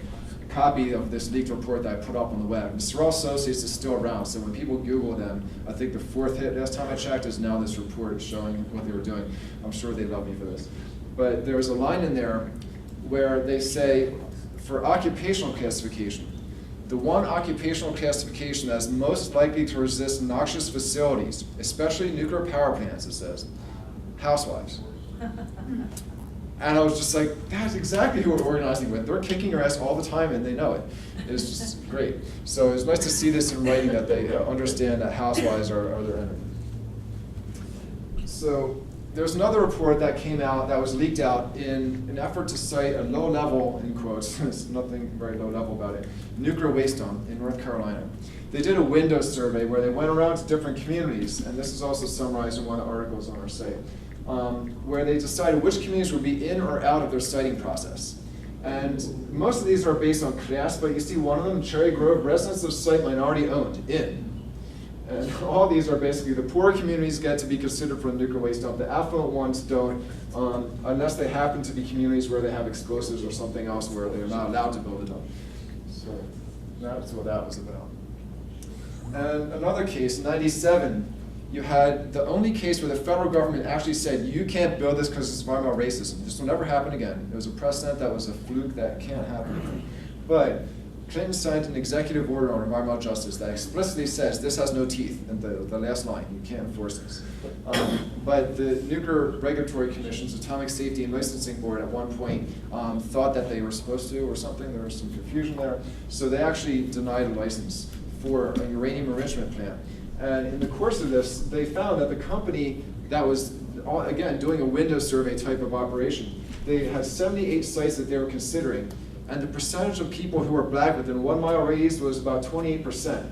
copy of this leaked report that I put up on the web. And Sorrell Associates is still around, so when people Google them, I think the 4th hit last time I checked is now this report showing what they were doing. I'm sure they love me for this. But there's a line in there where they say, for occupational classification, the one occupational classification that is most likely to resist noxious facilities, especially nuclear power plants, it says, housewives. And I was just like, that's exactly who we're organizing with. They're kicking your ass all the time and they know it. It's just great. So it's nice to see this in writing, that they understand that housewives are their enemy. So there's another report that came out, that was leaked out in an effort to cite a low level, in quotes, there's nothing very low level about it, nuclear waste dump in North Carolina. They did a window survey where they went around to different communities, and this is also summarized in one of the articles on our site, where they decided which communities would be in or out of their siting process. And most of these are based on class, but you see one of them, Cherry Grove, residents of site minority owned, in. And all these are basically the poor communities get to be considered for the nuclear waste dump. The affluent ones don't, unless they happen to be communities where they have explosives or something else where they're not allowed to build a dump. So that's what that was about. And another case, 97, you had the only case where the federal government actually said, you can't build this because it's environmental racism. This will never happen again. It was a precedent that was a fluke that can't happen again. But Clinton signed an executive order on environmental justice that explicitly says this has no teeth, in the last line, you can't enforce this. But the Nuclear Regulatory Commission's Atomic Safety and Licensing Board at one point thought that they were supposed to or something, there was some confusion there. So they actually denied a license for a uranium enrichment plant. And in the course of this, they found that the company that was, again, doing a window survey type of operation, they had 78 sites that they were considering, and the percentage of people who were black within a 1 mile radius was about 28%.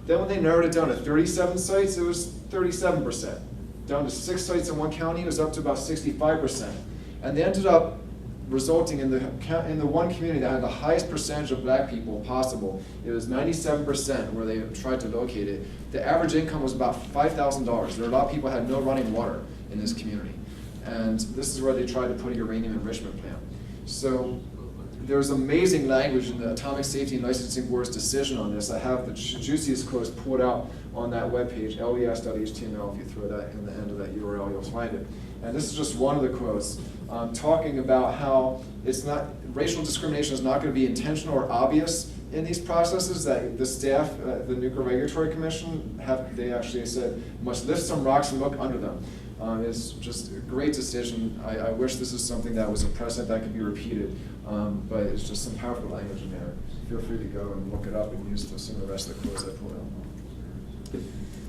Then when they narrowed it down to 37 sites, it was 37%. Down to 6 sites in one county, it was up to about 65%. And they ended up resulting in the one community that had the highest percentage of black people possible. It was 97% where they tried to locate it. The average income was about $5,000. There were a lot of people who had no running water in this community. And this is where they tried to put a uranium enrichment plant. So there's amazing language in the Atomic Safety and Licensing Board's decision on this. I have the juiciest quotes pulled out on that webpage, les.html. If you throw that in the end of that URL, you'll find it. And this is just one of the quotes, talking about how it's not, racial discrimination is not going to be intentional or obvious in these processes, that the staff at the Nuclear Regulatory Commission, they actually said, must lift some rocks and look under them. It's just a great decision. I wish this is something that was a precedent that could be repeated, but it's just some powerful language in there. Feel free to go and look it up and use some of the rest of the quotes I pulled out.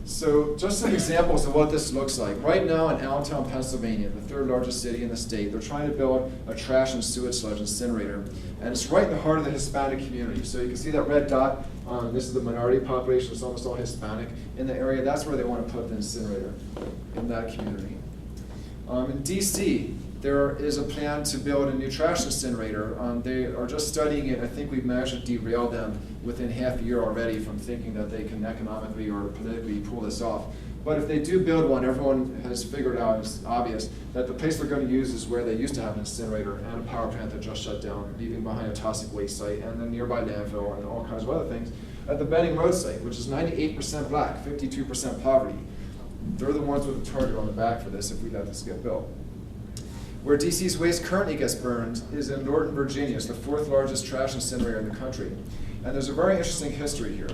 So just some examples of what this looks like. Right now in Allentown, Pennsylvania, the 3rd largest city in the state, they're trying to build a trash and sewage sludge incinerator. And it's right in the heart of the Hispanic community. So you can see that red dot, this is the minority population, it's almost all Hispanic in the area. That's where they want to put the incinerator, in that community. In DC, there is a plan to build a new trash incinerator. They are just studying it. I think we've managed to derail them within half a year already from thinking that they can economically or politically pull this off. But if they do build one, everyone has figured out, it's obvious, that the place they're going to use is where they used to have an incinerator and a power plant that just shut down, leaving behind a toxic waste site and a nearby landfill and all kinds of other things. At the Benning Road site, which is 98% black, 52% poverty, they're the ones with the target on the back for this if we let this get built. Where DC's waste currently gets burned is in Norton, Virginia. It's the 4th largest trash incinerator in the country. And there's a very interesting history here.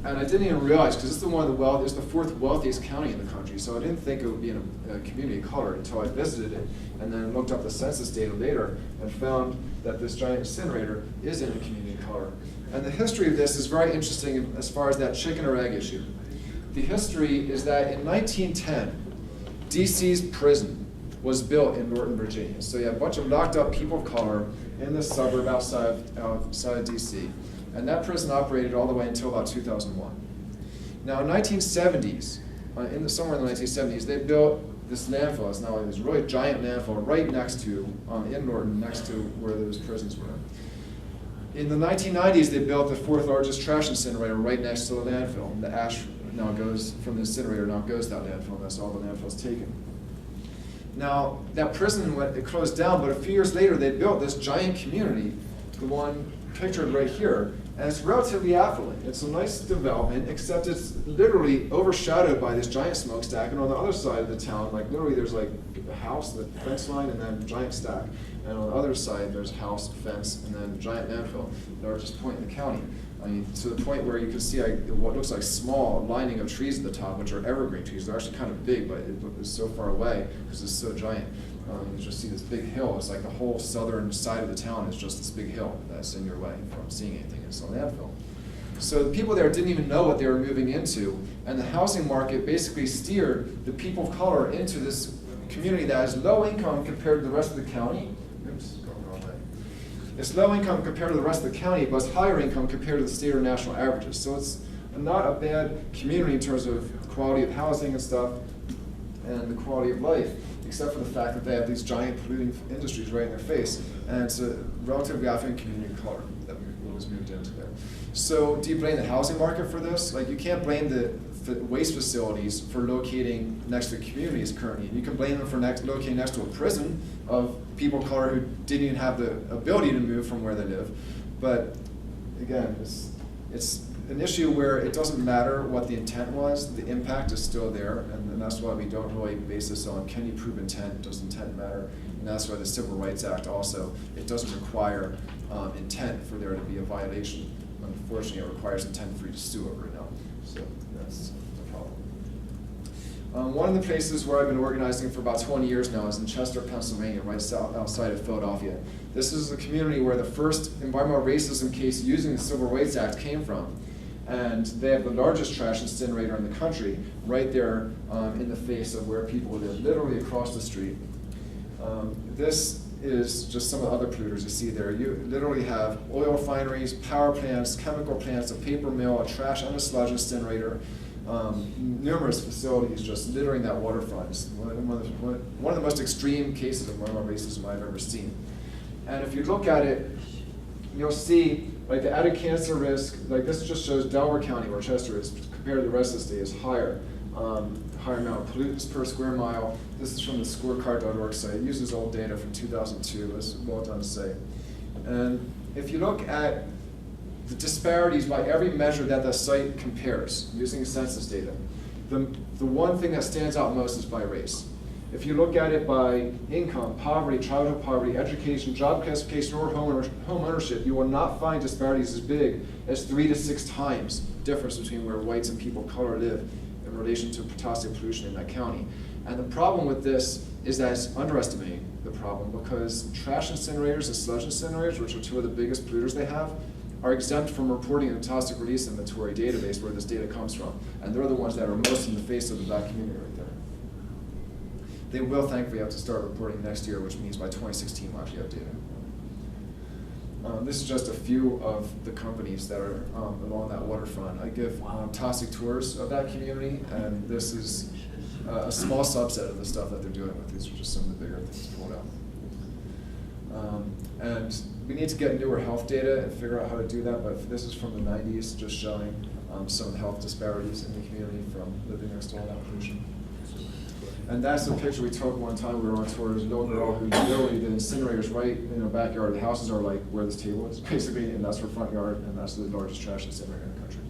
And I didn't even realize, because it's the 4th wealthiest county in the country, so I didn't think it would be in a community of color until I visited it, and then looked up the census data later, and found that this giant incinerator is in a community of color. And the history of this is very interesting as far as that chicken or egg issue. The history is that in 1910, DC's prison was built in Norton, Virginia. So you have a bunch of locked up people of color in the suburb outside DC. And that prison operated all the way until about 2001. Now, in 1970s, somewhere in the 1970s, they built this landfill. It's now this really giant landfill right next to, in Norton, next to where those prisons were. In the 1990s, they built the 4th largest trash incinerator right next to the landfill. And the ash now goes from the incinerator, now goes to that landfill, and that's all the landfill's taken. Now, that prison, it closed down, but a few years later, they built this giant community, the one pictured right here, and it's relatively affluent. It's a nice development, except it's literally overshadowed by this giant smokestack, and on the other side of the town, like literally there's like a house, the fence line, and then a giant stack. And on the other side, there's house, fence, and then giant landfill, the largest point in the county. I mean, to the point where you can see what looks like small lining of trees at the top, which are evergreen trees. They're actually kind of big, but it's so far away because it's so giant. You just see this big hill. It's like the whole southern side of the town is just this big hill that's in your way from seeing anything. It's a landfill. So the people there didn't even know what they were moving into, and the housing market basically steered the people of color into this community that is low income compared to the rest of the county. Oops, going the wrong way. It's low income compared to the rest of the county, but it's higher income compared to the state or national averages. So it's not a bad community in terms of quality of housing and stuff, and the quality of life, except for the fact that they have these giant polluting industries right in their face. And it's a relatively affluent community of color that was moved into there. So do you blame the housing market for this? Like, you can't blame the waste facilities for locating next to communities currently. You can blame them for locating next to a prison of people of color who didn't even have the ability to move from where they live. But again, it's an issue where it doesn't matter what the intent was, the impact is still there, and that's why we don't really base this on, can you prove intent, does intent matter? And that's why the Civil Rights Act also, it doesn't require intent for there to be a violation. Unfortunately, it requires intent for you to sue over it now. So that's the problem. One of the places where I've been organizing for about 20 years now is in Chester, Pennsylvania, right outside of Philadelphia. This is the community where the first environmental racism case using the Civil Rights Act came from. And they have the largest trash incinerator in the country, right there in the face of where people live, literally across the street. This is just some of the other polluters you see there. You literally have oil refineries, power plants, chemical plants, a paper mill, a trash and a sludge incinerator, numerous facilities just littering that waterfront. It's one of the most extreme cases of environmental racism I've ever seen. And if you look at it, you'll see like the added cancer risk, like this just shows Delaware County, where Chester is, compared to the rest of the state, is higher. Higher amount of pollutants per square mile. This is from the scorecard.org site. It uses old data from 2002. It's well done to say. And if you look at the disparities by every measure that the site compares using census data, the one thing that stands out most is by race. If you look at it by income, poverty, childhood poverty, education, job classification, or home ownership, you will not find disparities as big as 3 to 6 times difference between where whites and people of color live in relation to potassium pollution in that county. And the problem with this is that it's underestimating the problem, because trash incinerators and sludge incinerators, which are 2 of the biggest polluters they have, are exempt from reporting in the toxic release inventory database where this data comes from. And they're the ones that are most in the face of the black community right there. They will thankfully have to start reporting next year, which means by 2016 we'll actually have data. This is just a few of the companies that are along that waterfront. I give toxic tours of that community, and this is a small subset of the stuff that they're doing with. These are just some of the bigger things pulled out. And we need to get newer health data and figure out how to do that, but this is from the 90s, just showing some of the health disparities in the community from living next to all that pollution. And that's the picture we took one time we were on tour. There's a little girl who literally, the incinerator's right in her backyard. The houses are like where this table is, basically, and that's her front yard, and that's the largest trash incinerator in the country.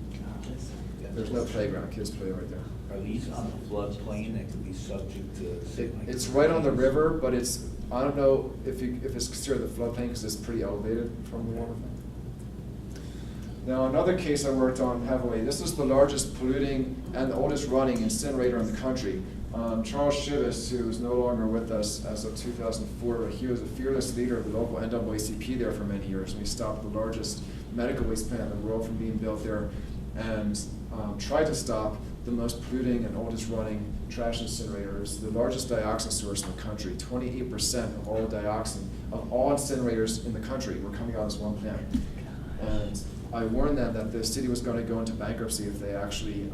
There's no playground, kids play right there. Are these on the floodplain that could be subject to? It's right on the river, but it's, I don't know if it's considered the floodplain because it's pretty elevated from the water. Now, another case I worked on heavily, this is the largest polluting and the oldest running incinerator in the country. Charles Chivas, who is no longer with us as of 2004, but he was a fearless leader of the local NAACP there for many years, and he stopped the largest medical waste plant in the world from being built there, and tried to stop the most polluting and oldest running trash incinerators, the largest dioxin source in the country. 28% of all dioxin, of all incinerators in the country were coming out of this one plant. And I warned them that the city was going to go into bankruptcy if they actually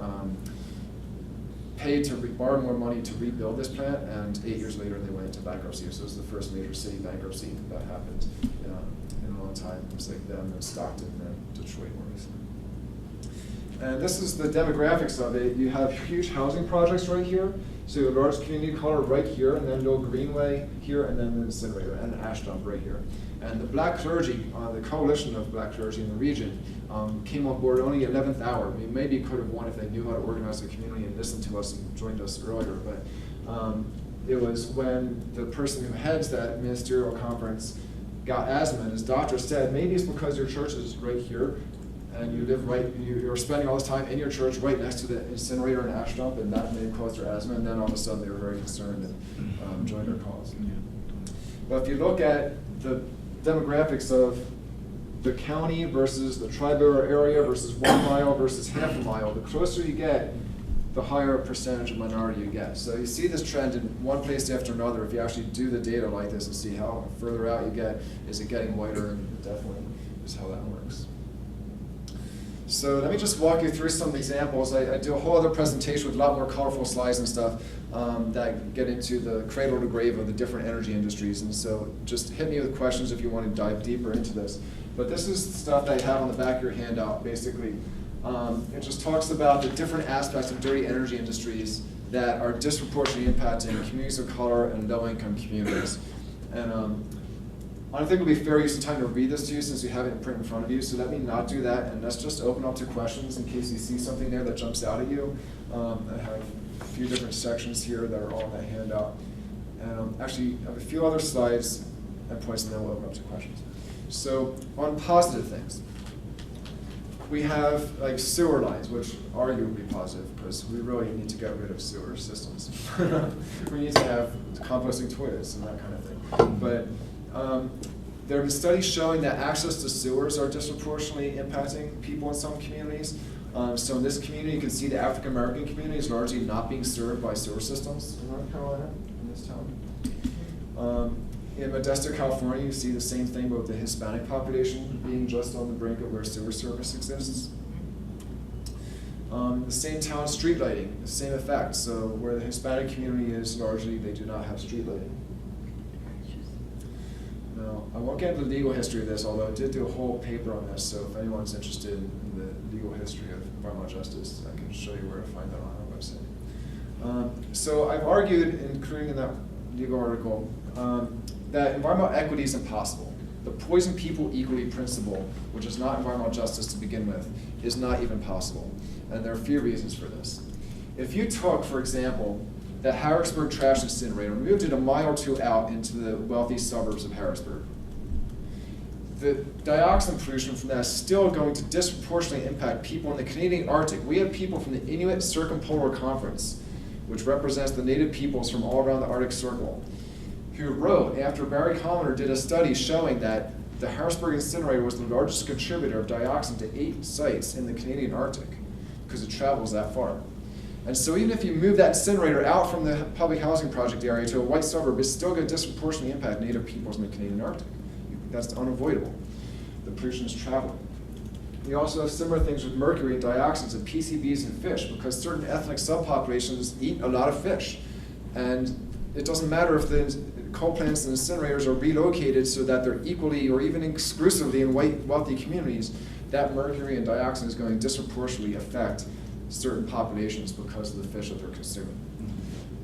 paid to borrow more money to rebuild this plant, and 8 years later they went into bankruptcy. So it was the first major city bankruptcy that happened in a long time. It was like them and Stockton and Detroit more recently. And this is the demographics of it. You have huge housing projects right here. So you have a large community color right here, and then a little greenway here, and then an incinerator and an ash dump right here. And the black clergy, the coalition of black clergy in the region, came on board only 11th hour. I mean, maybe could have won if they knew how to organize the community and listened to us and joined us earlier. But it was when the person who heads that ministerial conference got asthma, and his doctor said, maybe it's because your church is right here, and you live right, you're spending all this time in your church right next to the incinerator and ash dump, and that may have caused their asthma, and then all of a sudden they were very concerned and joined our cause. But if you look at the demographics of the county versus the tri-borough area versus 1 mile versus half a mile, the closer you get, the higher percentage of minority you get. So you see this trend in one place after another. If you actually do the data like this and see how further out you get, is it getting whiter, and definitely is how that works. So let me just walk you through some examples. I do a whole other presentation with a lot more colorful slides and stuff that get into the cradle to grave of the different energy industries. And so just hit me with questions if you want to dive deeper into this. But this is stuff that you have on the back of your handout, basically. It just talks about the different aspects of dirty energy industries that are disproportionately impacting communities of color and low-income communities. And I don't think it'll be fair use of time to read this to you since you have it in print in front of you, so let me not do that, and let's just open up to questions in case you see something there that jumps out at you. I have a few different sections here that are all in that handout. And actually, I have a few other slides and points, and then we'll open up to questions. So on positive things, we have like sewer lines, which arguably positive because we really need to get rid of sewer systems. We need to have composting toilets and that kind of thing. But there have been studies showing that access to sewers are disproportionately impacting people in some communities. So in this community, you can see the African American community is largely not being served by sewer systems in North Carolina, in this town. In Modesto, California, you see the same thing, but with the Hispanic population being just on the brink of where sewer service exists. The same town, street lighting, the same effect. So where the Hispanic community is, largely they do not have street lighting. Now, I won't get into the legal history of this, although I did do a whole paper on this, so if anyone's interested in the legal history of environmental justice, I can show you where to find that on our website. So I've argued, including in that legal article, that environmental equity is impossible. The poison people equally principle, which is not environmental justice to begin with, is not even possible. And there are a few reasons for this. If you took, for example, the Harrisburg trash incinerator, moved it a mile or two out into the wealthy suburbs of Harrisburg, the dioxin pollution from that is still going to disproportionately impact people in the Canadian Arctic. We have people from the Inuit Circumpolar Conference, which represents the native peoples from all around the Arctic Circle, who wrote after Barry Commoner did a study showing that the Harrisburg incinerator was the largest contributor of dioxin to 8 sites in the Canadian Arctic because it travels that far. And so even if you move that incinerator out from the public housing project area to a white suburb, it's still going to disproportionately impact native peoples in the Canadian Arctic. That's unavoidable. The pollution is traveling. We also have similar things with mercury and dioxins and PCBs in fish because certain ethnic subpopulations eat a lot of fish. And it doesn't matter if the coal plants and incinerators are relocated so that they're equally or even exclusively in white wealthy communities, that mercury and dioxin is going to disproportionately affect certain populations because of the fish that they're consuming.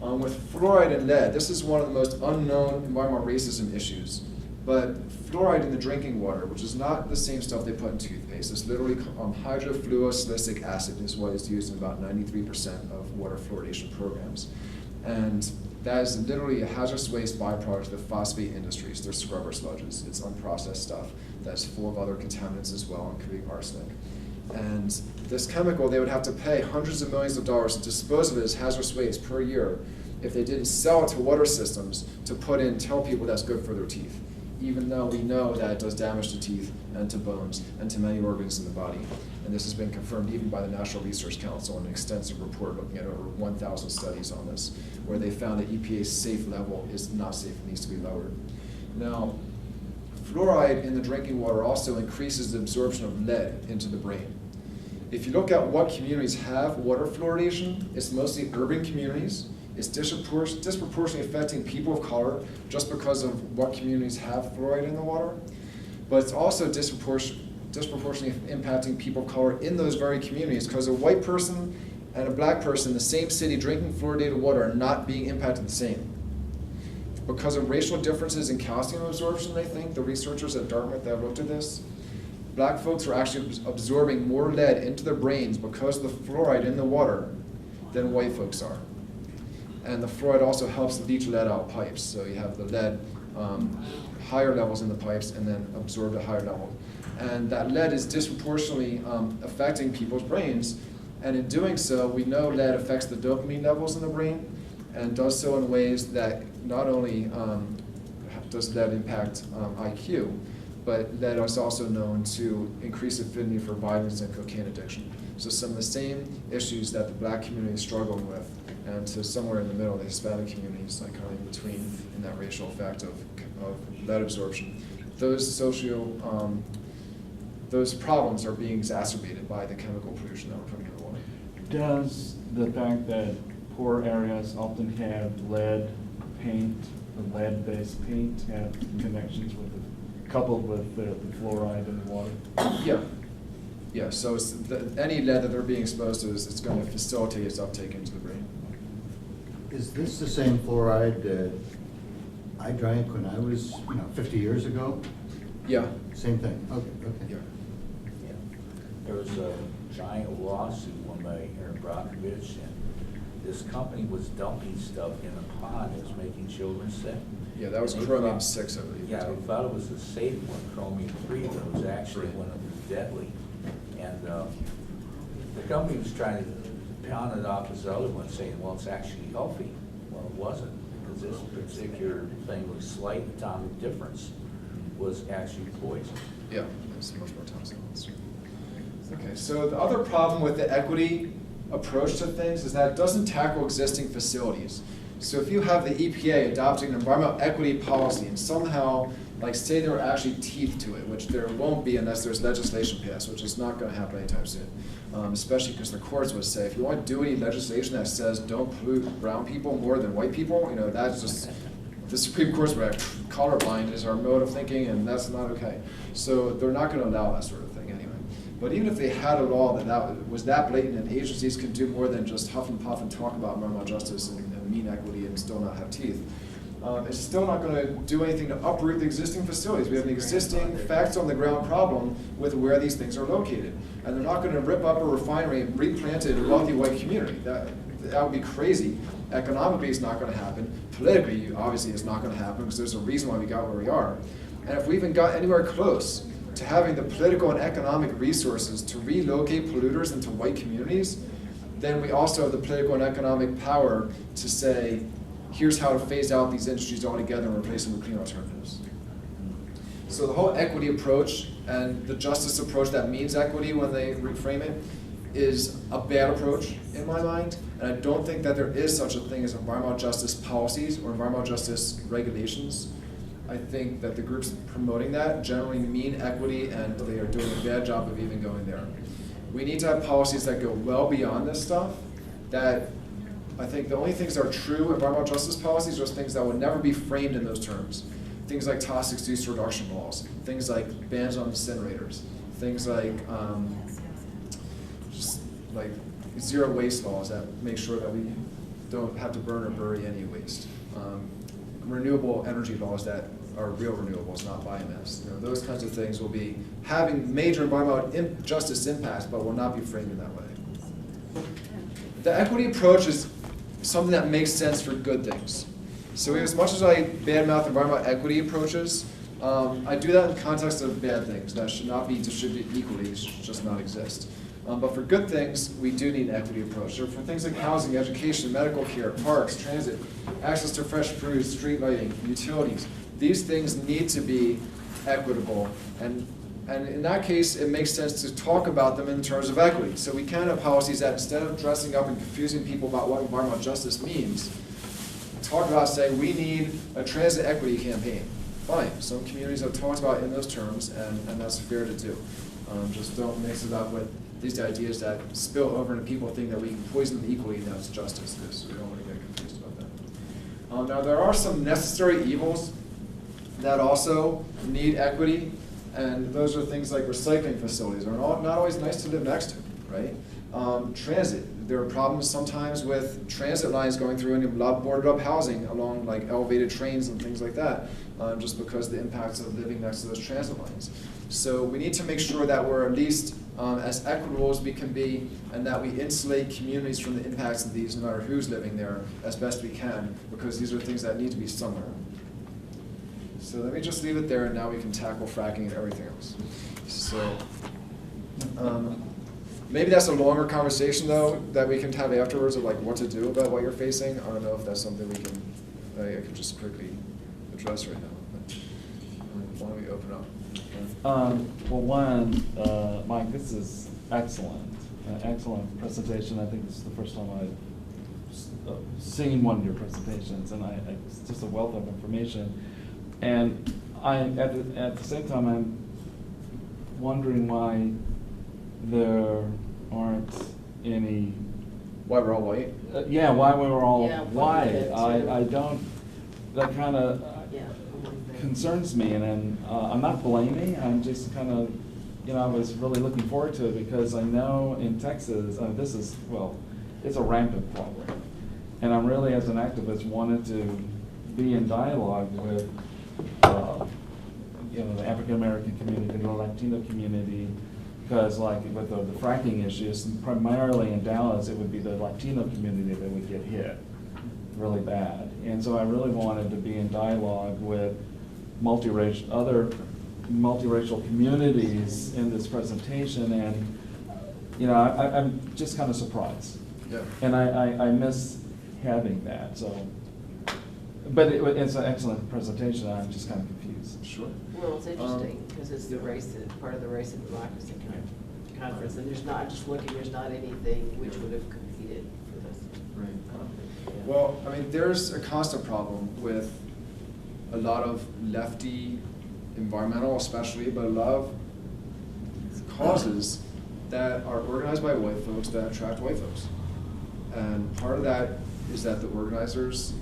With fluoride and lead, this is one of the most unknown environmental racism issues. But fluoride in the drinking water, which is not the same stuff they put in toothpaste, it's literally hydrofluorosilicic acid is what is used in about 93% of water fluoridation programs. And that is literally a hazardous waste byproduct of the phosphate industries. They're scrubber sludges. It's unprocessed stuff that's full of other contaminants as well, including arsenic. And this chemical, they would have to pay hundreds of millions of dollars to dispose of it as hazardous waste per year if they didn't sell it to water systems to put in, tell people that's good for their teeth, even though we know that it does damage to teeth and to bones and to many organs in the body. And this has been confirmed even by the National Research Council in an extensive report looking at over 1,000 studies on this, where they found that EPA's safe level is not safe, it needs to be lowered. Now, fluoride in the drinking water also increases the absorption of lead into the brain. If you look at what communities have water fluoridation, it's mostly urban communities. It's disproportionately affecting people of color just because of what communities have fluoride in the water. But it's also disproportionately impacting people of color in those very communities because a white person and a black person in the same city drinking fluoridated water are not being impacted the same. Because of racial differences in calcium absorption, they think, the researchers at Dartmouth that have looked at this, black folks are actually absorbing more lead into their brains because of the fluoride in the water than white folks are. And the fluoride also helps leach lead out pipes. So you have the lead higher levels in the pipes and then absorbed at higher level. And that lead is disproportionately affecting people's brains. And in doing so, we know lead affects the dopamine levels in the brain and does so in ways that not only does lead impact IQ, but lead is also known to increase affinity for violence and cocaine addiction. So some of the same issues that the black community is struggling with, and to somewhere in the middle, the Hispanic communities, like kind of in between in that racial effect of lead absorption, those problems are being exacerbated by the chemical pollution that we're putting in the water. Does the fact that poor areas often have lead paint, or lead-based paint, have connections with coupled with the fluoride in the water? Yeah, so it's any lead that they're being exposed to, it's going to facilitate its uptake into the brain. Is this the same fluoride that I drank when I was, 50 years ago? Yeah. Same thing, okay. Yeah. Yeah. There was a giant lawsuit won by Aaron Brockovich, and this company was dumping stuff in a pond that was making children sick. Yeah, that was chromium-6, I believe. Yeah, we thought it was a safe one, chromium-3, but it was actually one of the deadly. And the company was trying to pound it off as the other one, saying, well, it's actually healthy. Well, it wasn't, because this particular thing with slight atomic difference was actually poison. Yeah, it's much more toxic. Okay, so the other problem with the equity approach to things is that it doesn't tackle existing facilities. So if you have the EPA adopting an environmental equity policy and somehow, like say there are actually teeth to it, which there won't be unless there's legislation passed, which is not going to happen anytime soon, especially because the courts would say, if you want to do any legislation that says don't pollute brown people more than white people, that's just, the Supreme Court's right, colorblind is our mode of thinking, and that's not okay. So they're not going to allow that sort of thing anyway. But even if they had a law that was that blatant and agencies could do more than just huff and puff and talk about environmental justice and mean equity and still not have teeth, it's still not going to do anything to uproot the existing facilities. We have an existing facts on the ground problem with where these things are located. And they're not going to rip up a refinery and replant it in a wealthy white community. That would be crazy. Economically, it's not going to happen. Politically, obviously, it's not going to happen because there's a reason why we got where we are. And if we even got anywhere close to having the political and economic resources to relocate polluters into white communities, then we also have the political and economic power to say, here's how to phase out these industries altogether and replace them with clean alternatives. So the whole equity approach and the justice approach that means equity when they reframe it is a bad approach in my mind, and I don't think that there is such a thing as environmental justice policies or environmental justice regulations. I think that the groups promoting that generally mean equity, and they are doing a bad job of even going there. We need to have policies that go well beyond this stuff. That I think the only things that are true environmental justice policies are things that would never be framed in those terms. Things like toxic use reduction laws, things like bans on incinerators, things like just like zero waste laws that make sure that we don't have to burn or bury any waste. Renewable energy laws that are real renewables, not biomass. You know, those kinds of things will be having major environmental justice impacts, but will not be framed in that way. The equity approach is something that makes sense for good things. So as much as I badmouth environmental equity approaches, I do that in the context of bad things that should not be distributed equally, should just not exist. But for good things, we do need an equity approach. So for things like housing, education, medical care, parks, transit, access to fresh fruit, street lighting, utilities, these things need to be equitable. And in that case, it makes sense to talk about them in terms of equity. So we can have policies that instead of dressing up and confusing people about what environmental justice means, talk about saying we need a transit equity campaign. Fine, some communities have talked about it in those terms, and that's fair to do. Just don't mix it up with these ideas that spill over into people think that we can poison them equally, and that's justice, because we don't want to get confused about that. Now, there are some necessary evils that also need equity, and those are things like recycling facilities are not always nice to live next to, right? Transit, there are problems sometimes with transit lines going through and a lot of boarded up housing along like elevated trains and things like that, just because of the impacts of living next to those transit lines. So we need to make sure that we're at least as equitable as we can be, and that we insulate communities from the impacts of these, no matter who's living there, as best we can, because these are things that need to be somewhere. So let me just leave it there, and now we can tackle fracking and everything else. So maybe that's a longer conversation, though, that we can have afterwards of like what to do about what you're facing. I don't know if that's something we can, I can just quickly address right now. But why don't we open up? Well, one, Mike, this is excellent. Excellent presentation. I think this is the first time I've seen one of your presentations, and it's just a wealth of information. And at the same time, I'm wondering why there aren't any. Why we're all white? Yeah, why we were all Yeah, white. why I don't. That kind of concerns me, and I'm not blaming. I'm just kind of, I was really looking forward to it because I know in Texas, this is, well, it's a rampant problem, and I'm really, as an activist, wanted to be in dialogue with, the African American community, the Latino community, because like with the fracking issues, primarily in Dallas, it would be the Latino community that would get hit really bad, and so I really wanted to be in dialogue with other multiracial communities in this presentation, and I'm just kind of surprised. Yeah. And I miss having that. So, but it's an excellent presentation. I'm just kind of confused. Sure. Well, it's interesting because it's the part of the Race and Democracy conference, and there's not anything which would have competed for this. Right. Well, I mean, there's a constant problem with a lot of lefty, environmental especially, but a lot of causes that are organized by white folks that attract white folks. And part of that is that the organizers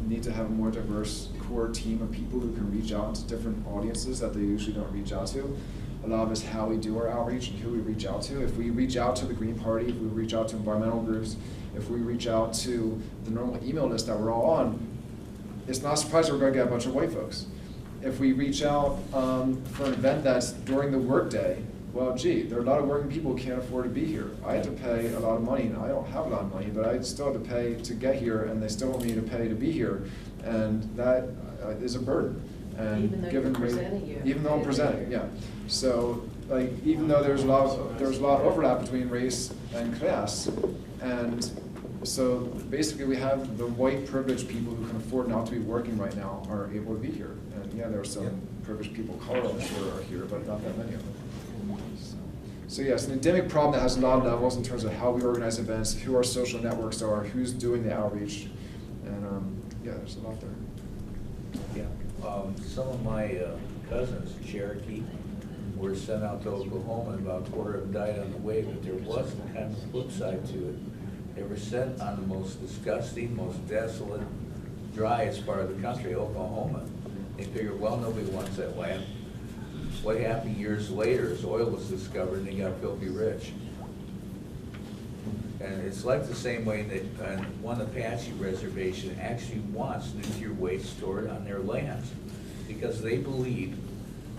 need to have a more diverse core team of people who can reach out to different audiences that they usually don't reach out to. A lot of us, how we do our outreach and who we reach out to. If we reach out to the Green Party, if we reach out to environmental groups, if we reach out to the normal email list that we're all on, it's not surprising we're going to get a bunch of white folks. If we reach out for an event that's during the workday, well, gee, there are a lot of working people who can't afford to be here. I have to pay a lot of money, and I don't have a lot of money, but I still have to pay to get here, and they still want me to pay to be here, and that is a burden. And Even though you're presenting, you have even though I'm to pay. presenting, yeah. So, like, even though there's a lot of overlap between race and class, and so basically we have the white privileged people who can afford not to be working right now are able to be here. And yeah, there are some privileged people of color, I'm sure, are here, but not that many of them. So yes, an endemic problem that has a lot of levels in terms of how we organize events, who our social networks are, who's doing the outreach, and yeah, there's a lot there. Yeah, some of my cousins, Cherokee, were sent out to Oklahoma, and about a quarter of them died on the way, but there was kind of a flip side to it. They were sent on the most disgusting, most desolate, driest part of the country, Oklahoma. They figured, well, nobody wants that land. What happened years later is oil was discovered and they got filthy rich. And it's like the same way that one Apache reservation actually wants nuclear waste stored on their lands. because they believe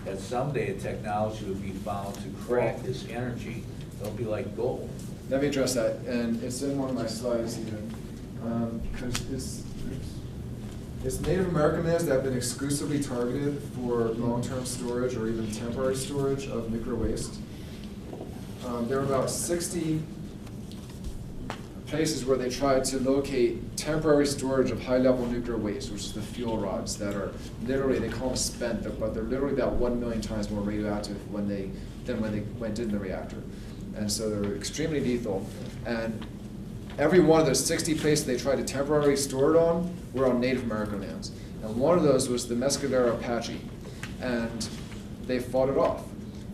that someday a technology will be found to crack this energy. It'll be like gold. Let me address that, and it's in one of my slides even, because it's Native American lands that have been exclusively targeted for long-term storage or even temporary storage of nuclear waste. There are about 60 places where they tried to locate temporary storage of high-level nuclear waste, which is the fuel rods that are literally, they call them spent, but they're literally about 1 million times more radioactive than when they went in the reactor. And so they're extremely lethal. And every one of those 60 places they tried to temporarily store it on were on Native American lands. And one of those was the Mescalero Apache. And they fought it off.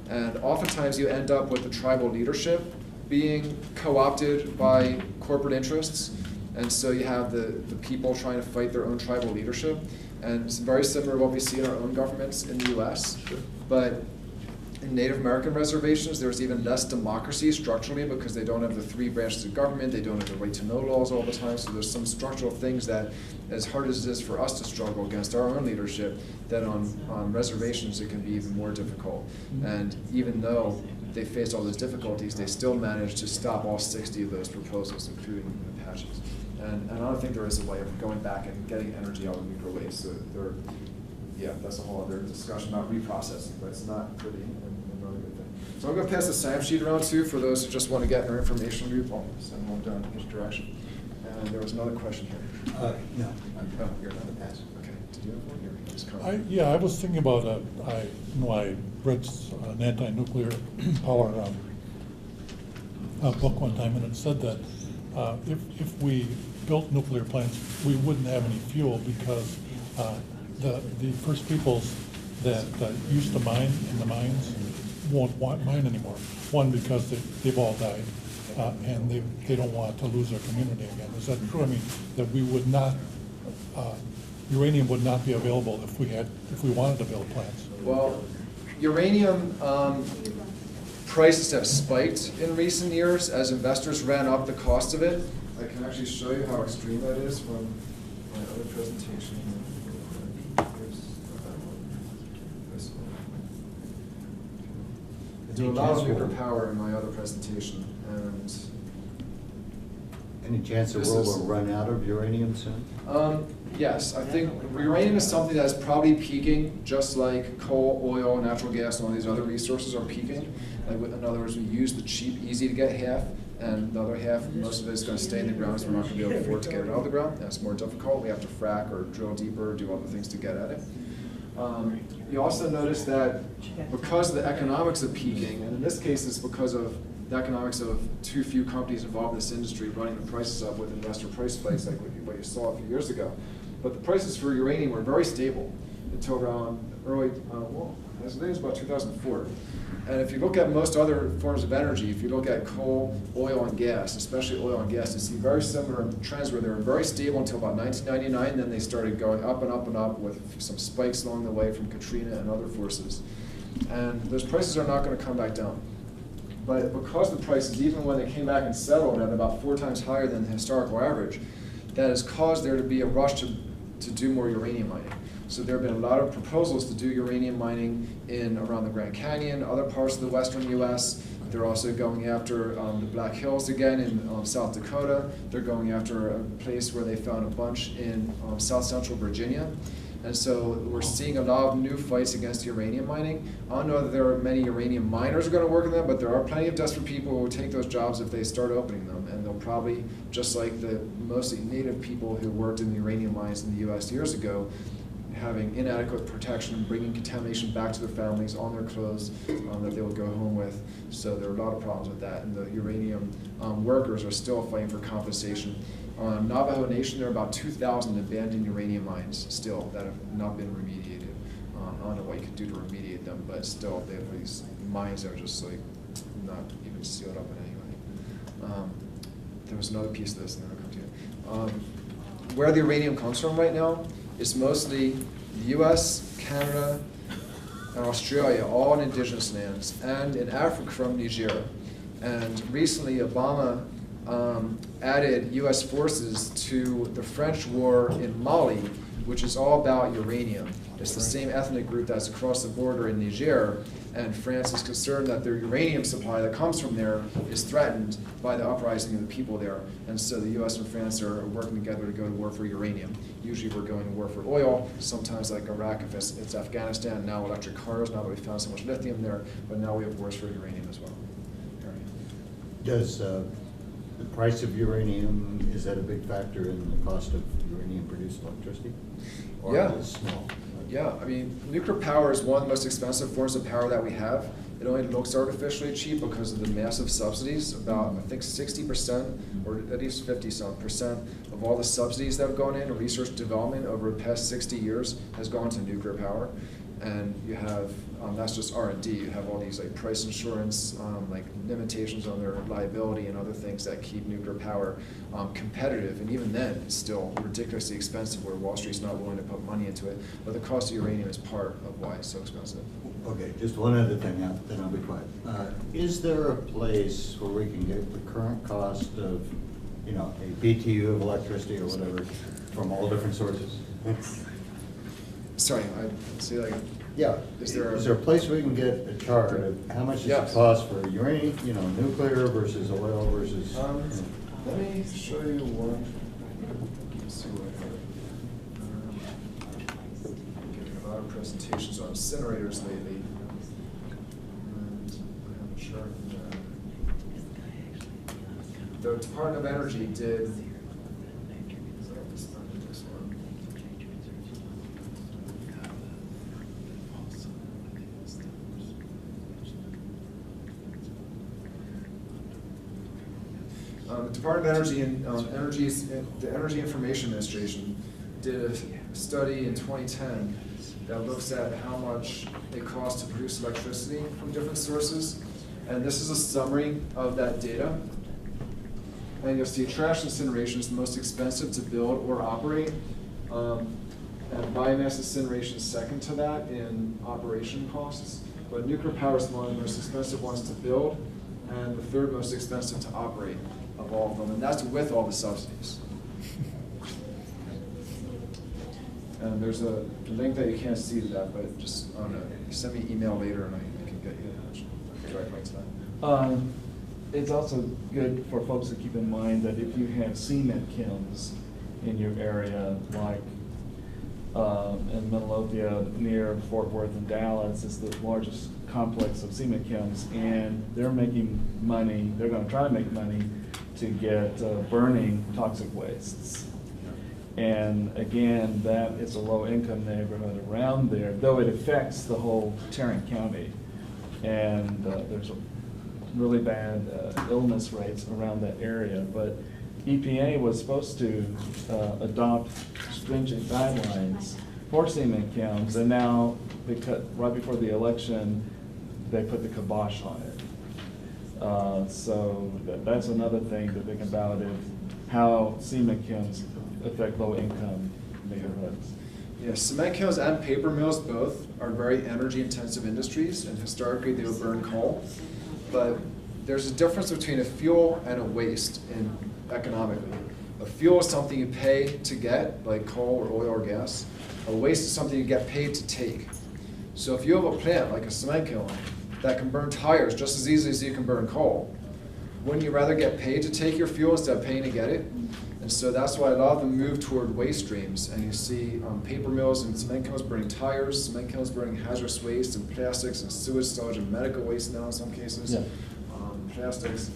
And oftentimes you end up with the tribal leadership being co-opted by corporate interests. And so you have the people trying to fight their own tribal leadership. And it's very similar to what we see in our own governments in the US. But in Native American reservations, there's even less democracy structurally because they don't have the 3 branches of government, they don't have the right-to-know laws all the time, so there's some structural things that, as hard as it is for us to struggle against our own leadership, that on reservations it can be even more difficult. And even though they faced all those difficulties, they still managed to stop all 60 of those proposals, including Apaches. And I don't think there is a way of going back and getting energy out of nuclear waste. So yeah, that's a whole other discussion about reprocessing, but it's not pretty and not a good thing. So I'm going to pass the SAM sheet around too for those who just want to get our information group. I'll send them down in each direction. And there was another question here. No. Oh, you're not a pass. Okay. Did you have one here? Just comment. Yeah, I was thinking about, I read an anti-nuclear power book one time, and it said that if we built nuclear plants, we wouldn't have any fuel because the first peoples that used to mine in the mines won't mine anymore. One, because they've all died, and they don't want to lose their community again. Is that true? I mean, that we would not, uranium would not be available if we wanted to build plants. Well, uranium prices have spiked in recent years as investors ran up the cost of it. I can actually show you how extreme that is from my other presentation. I do a lot of nuclear power in my other presentation, and any chance the world will run out of uranium soon? Yes, I think uranium is something that's probably peaking, just like coal, oil, natural gas, and all these other resources are peaking. Like, in other words, we use the cheap, easy to get half, and the other half, most of it is going to stay in the ground, so we're not going to be able to afford to get it out of the ground. That's more difficult. We have to frack or drill deeper, or do other things to get at it. You also notice that because of the economics of peaking, and in this case it's because of the economics of too few companies involved in this industry running the prices up with investor price spikes like what you saw a few years ago. But the prices for uranium were very stable until around early, I think it was about 2004. And if you look at most other forms of energy, if you look at coal, oil, and gas, especially oil and gas, you see very similar trends where they were very stable until about 1999, then they started going up and up and up with some spikes along the way from Katrina and other forces. And those prices are not going to come back down. But because the prices, even when they came back and settled at about 4 times higher than the historical average, that has caused there to be a rush to do more uranium mining. So there have been a lot of proposals to do uranium mining around the Grand Canyon, other parts of the western US. They're also going after the Black Hills again in South Dakota. They're going after a place where they found a bunch in South Central Virginia. And so we're seeing a lot of new fights against uranium mining. I don't know that there are many uranium miners who are going to work in them, but there are plenty of desperate people who will take those jobs if they start opening them. And they'll probably, just like the mostly native people who worked in the uranium mines in the US years ago, having inadequate protection, bringing contamination back to their families on their clothes that they will go home with. So there are a lot of problems with that. And the uranium workers are still fighting for compensation. On Navajo Nation, there are about 2,000 abandoned uranium mines still that have not been remediated. I don't know what you can do to remediate them, but still, they have these mines that are just like not even sealed up in any way. There was another piece of this, and then I'll come to it. Where the uranium comes from right now is mostly the US, Canada, and Australia, all on indigenous lands, and in Africa from Niger. And recently, Obama added US forces to the French war in Mali which is all about uranium. It's the same ethnic group that's across the border in Niger, and France is concerned that their uranium supply that comes from there is threatened by the uprising of the people there. And so the US and France are working together to go to war for uranium. Usually we're going to war for oil, sometimes like Iraq if it's Afghanistan, now electric cars, now that we found so much lithium there, but now we have wars for uranium as well. Does the price of uranium, is that a big factor in the cost of uranium-produced electricity? Or Yeah. is it small? Yeah, I mean, nuclear power is one of the most expensive forms of power that we have. It only looks artificially cheap because of the massive subsidies. About, I think, 60%, or at least 50-some% of all the subsidies that have gone into research and development over the past 60 years has gone to nuclear power. And you have, that's just R&D. You have all these like price insurance, like limitations on their liability and other things that keep nuclear power competitive. And even then, it's still ridiculously expensive where Wall Street's not willing to put money into it. But the cost of uranium is part of why it's so expensive. Okay, just one other thing, then I'll be quiet. Is there a place where we can get the current cost of, you know, a BTU of electricity or whatever from all different sources? Sorry, I see like. Yeah. Is there a place we can get a chart of how much does Yes. it cost for uranium, you know, nuclear versus oil versus? you know? Let me show you one. Let's see what I have. Giving a lot of presentations on incinerators lately. And I have a chart there. The Department of Energy did. The Department of Energy and the Energy Information Administration did a study in 2010 that looks at how much it costs to produce electricity from different sources. And this is a summary of that data. And you'll see trash incineration is the most expensive to build or operate. And biomass incineration is second to that in operation costs. But nuclear power is one of the most expensive ones to build and the third most expensive to operate of all of them, and that's with all the subsidies. And there's a link that you can't see to that, but just, I don't know, send me an email later and I can get you a direct link to that. It's also good for folks to keep in mind that if you have cement kilns in your area, like in Midlothian near Fort Worth and Dallas, is the largest complex of cement kilns, and they're making money, they're gonna try to make money to get burning toxic wastes. And again, that is a low-income neighborhood around there, though it affects the whole Tarrant County. And there's really bad illness rates around that area. But EPA was supposed to adopt stringent guidelines for cement kilns, and now, because right before the election, they put the kibosh on it. So that's another thing to think about, is how cement kilns affect low-income neighborhoods. Yeah, cement kilns and paper mills both are very energy-intensive industries, and historically they would burn coal. But there's a difference between a fuel and a waste economically. A fuel is something you pay to get, like coal or oil or gas. A waste is something you get paid to take. So if you have a plant like a cement kiln that can burn tires just as easily as you can burn coal, wouldn't you rather get paid to take your fuel instead of paying to get it? And so that's why a lot of them move toward waste streams. And you see paper mills and cement kilns burning tires, cement kilns burning hazardous waste and plastics and sewage sludge and medical waste now in some cases. Yeah. Plastics.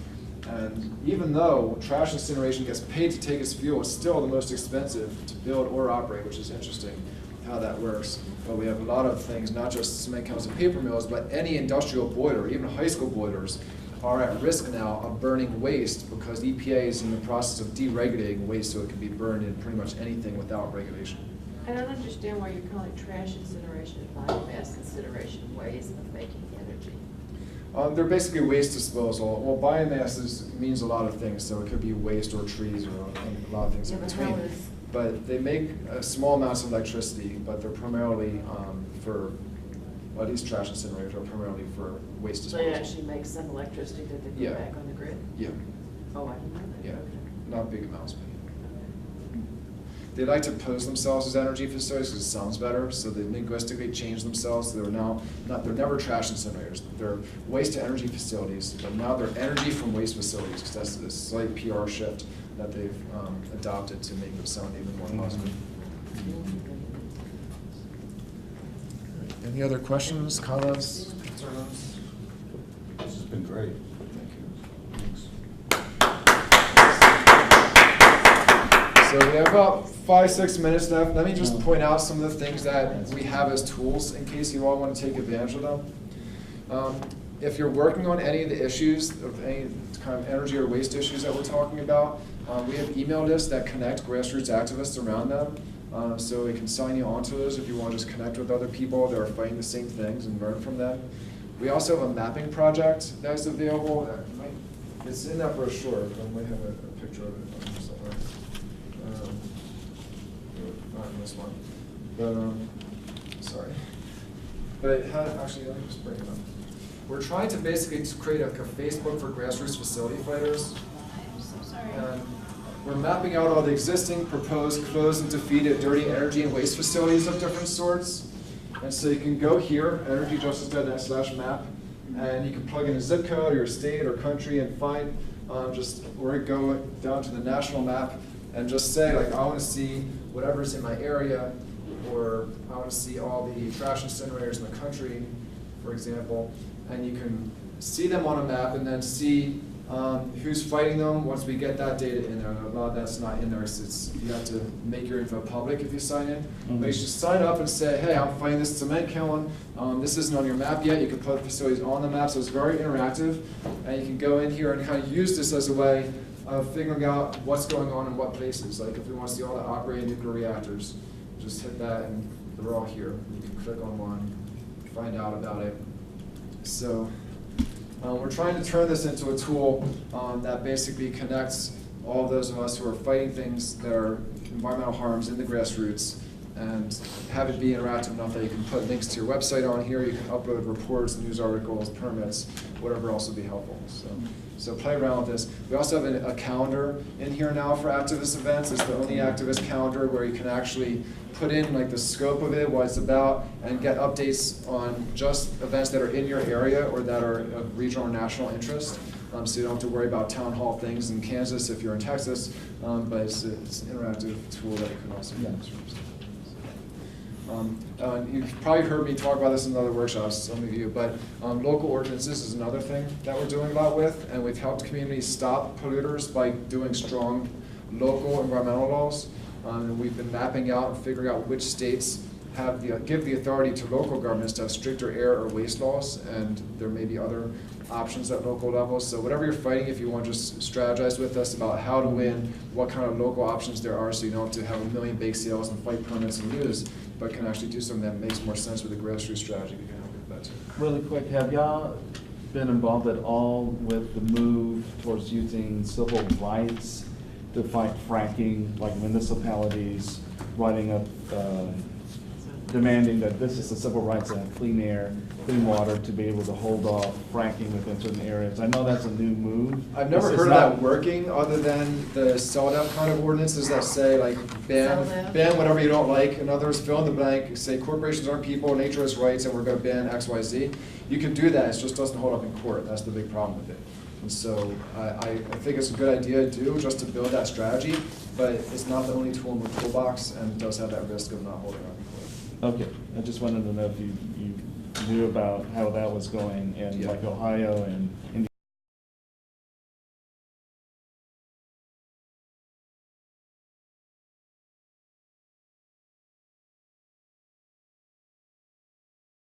And even though trash incineration gets paid to take its fuel, it's still the most expensive to build or operate, which is interesting how that works. But we have a lot of things, not just cement kilns and paper mills, but any industrial boiler, even high school boilers, are at risk now of burning waste because EPA is in the process of deregulating waste so it can be burned in pretty much anything without regulation. I don't understand why you're calling trash incineration and biomass incineration ways of making energy. They're basically waste disposal. Well, biomass means a lot of things, so it could be waste or trees or a lot of things in between. But they make small amounts of electricity, but they're primarily for, well, these trash incinerators are primarily for waste So disposal. you actually make some electricity that they Yeah. put back on the grid? Yeah, Oh, I didn't know that. yeah, Okay. not big amounts, but they like to pose themselves as energy facilities because it sounds better, so they linguistically change themselves. They're never trash incinerators. They're waste to energy facilities, but now they're energy from waste facilities because that's a slight PR shift that they've adopted to make them sound even more positive. Any other questions, comments, concerns? This has been great. Thank you. Thanks. So we have about 5-6 minutes left. Let me just point out some of the things that we have as tools in case you all want to take advantage of them. If you're working on any of the issues, of any kind of energy or waste issues that we're talking about, we have email lists that connect grassroots activists around them. So we can sign you onto those if you want to just connect with other people that are fighting the same things and learn from them. We also have a mapping project that's available. It's in that brochure. I might have a picture of it somewhere. Not in this one. But, sorry. But it had, actually, let me just bring it up. We're trying to basically create a Facebook for grassroots facility fighters. I'm so sorry. And we're mapping out all the existing, proposed, closed, and defeated dirty energy and waste facilities of different sorts. And so you can go here, energyjustice.net/map, and you can plug in a zip code or your state or country and find or go down to the national map and just say, like, I want to see whatever's in my area, or I want to see all the trash incinerators in the country, for example, and you can see them on a map and then see who's fighting them once we get that data in there. A lot of that's not in there, so you have to make your info public if you sign in. But you should sign up and say, hey, I'm fighting this cement kiln. This isn't on your map yet. You can put facilities on the map, so it's very interactive. And you can go in here and kind of use this as a way of figuring out what's going on in what places. Like if we want to see all the operating nuclear reactors, just hit that and they're all here. You can click on one, find out about it. So we're trying to turn this into a tool that basically connects all of those of us who are fighting things that are environmental harms in the grassroots and have it be interactive enough that you can put links to your website on here, you can upload reports, news articles, permits, whatever else would be helpful. So play around with this. We also have a calendar in here now for activist events. It's the only activist calendar where you can actually put in like the scope of it, what it's about, and get updates on just events that are in your area or that are of regional or national interest. So you don't have to worry about town hall things in Kansas if you're in Texas, but it's an interactive tool that you can also use. You've probably heard me talk about this in other workshops, some of you, but local ordinances is another thing that we're doing a lot with, and we've helped communities stop polluters by doing strong local environmental laws. And we've been mapping out and figuring out which states give the authority to local governments to have stricter air or waste laws, and there may be other options at local levels. So whatever you're fighting, if you want to just strategize with us about how to win, what kind of local options there are, so you don't have to have a million bake sales and fight permits and lose, but can actually do something that makes more sense with a grassroots strategy, we can help with that too. Really quick, have y'all been involved at all with the move towards using civil rights to fight fracking, like municipalities writing up, demanding that this is the civil rights to have clean air, clean water, to be able to hold off fracking within certain areas? I know that's a new move. I've never heard of that working other than the SELDF kind of ordinances that say like ban whatever you don't like. In other words, fill in the blank, say corporations aren't people, nature has rights, and we're going to ban X, Y, Z. You can do that, it just doesn't hold up in court. That's the big problem with it. And so I think it's a good idea to do just to build that strategy, but it's not the only tool in the toolbox, and it does have that risk of not holding up in court. Okay, I just wanted to know if you knew about how that was going in like Ohio and Indiana.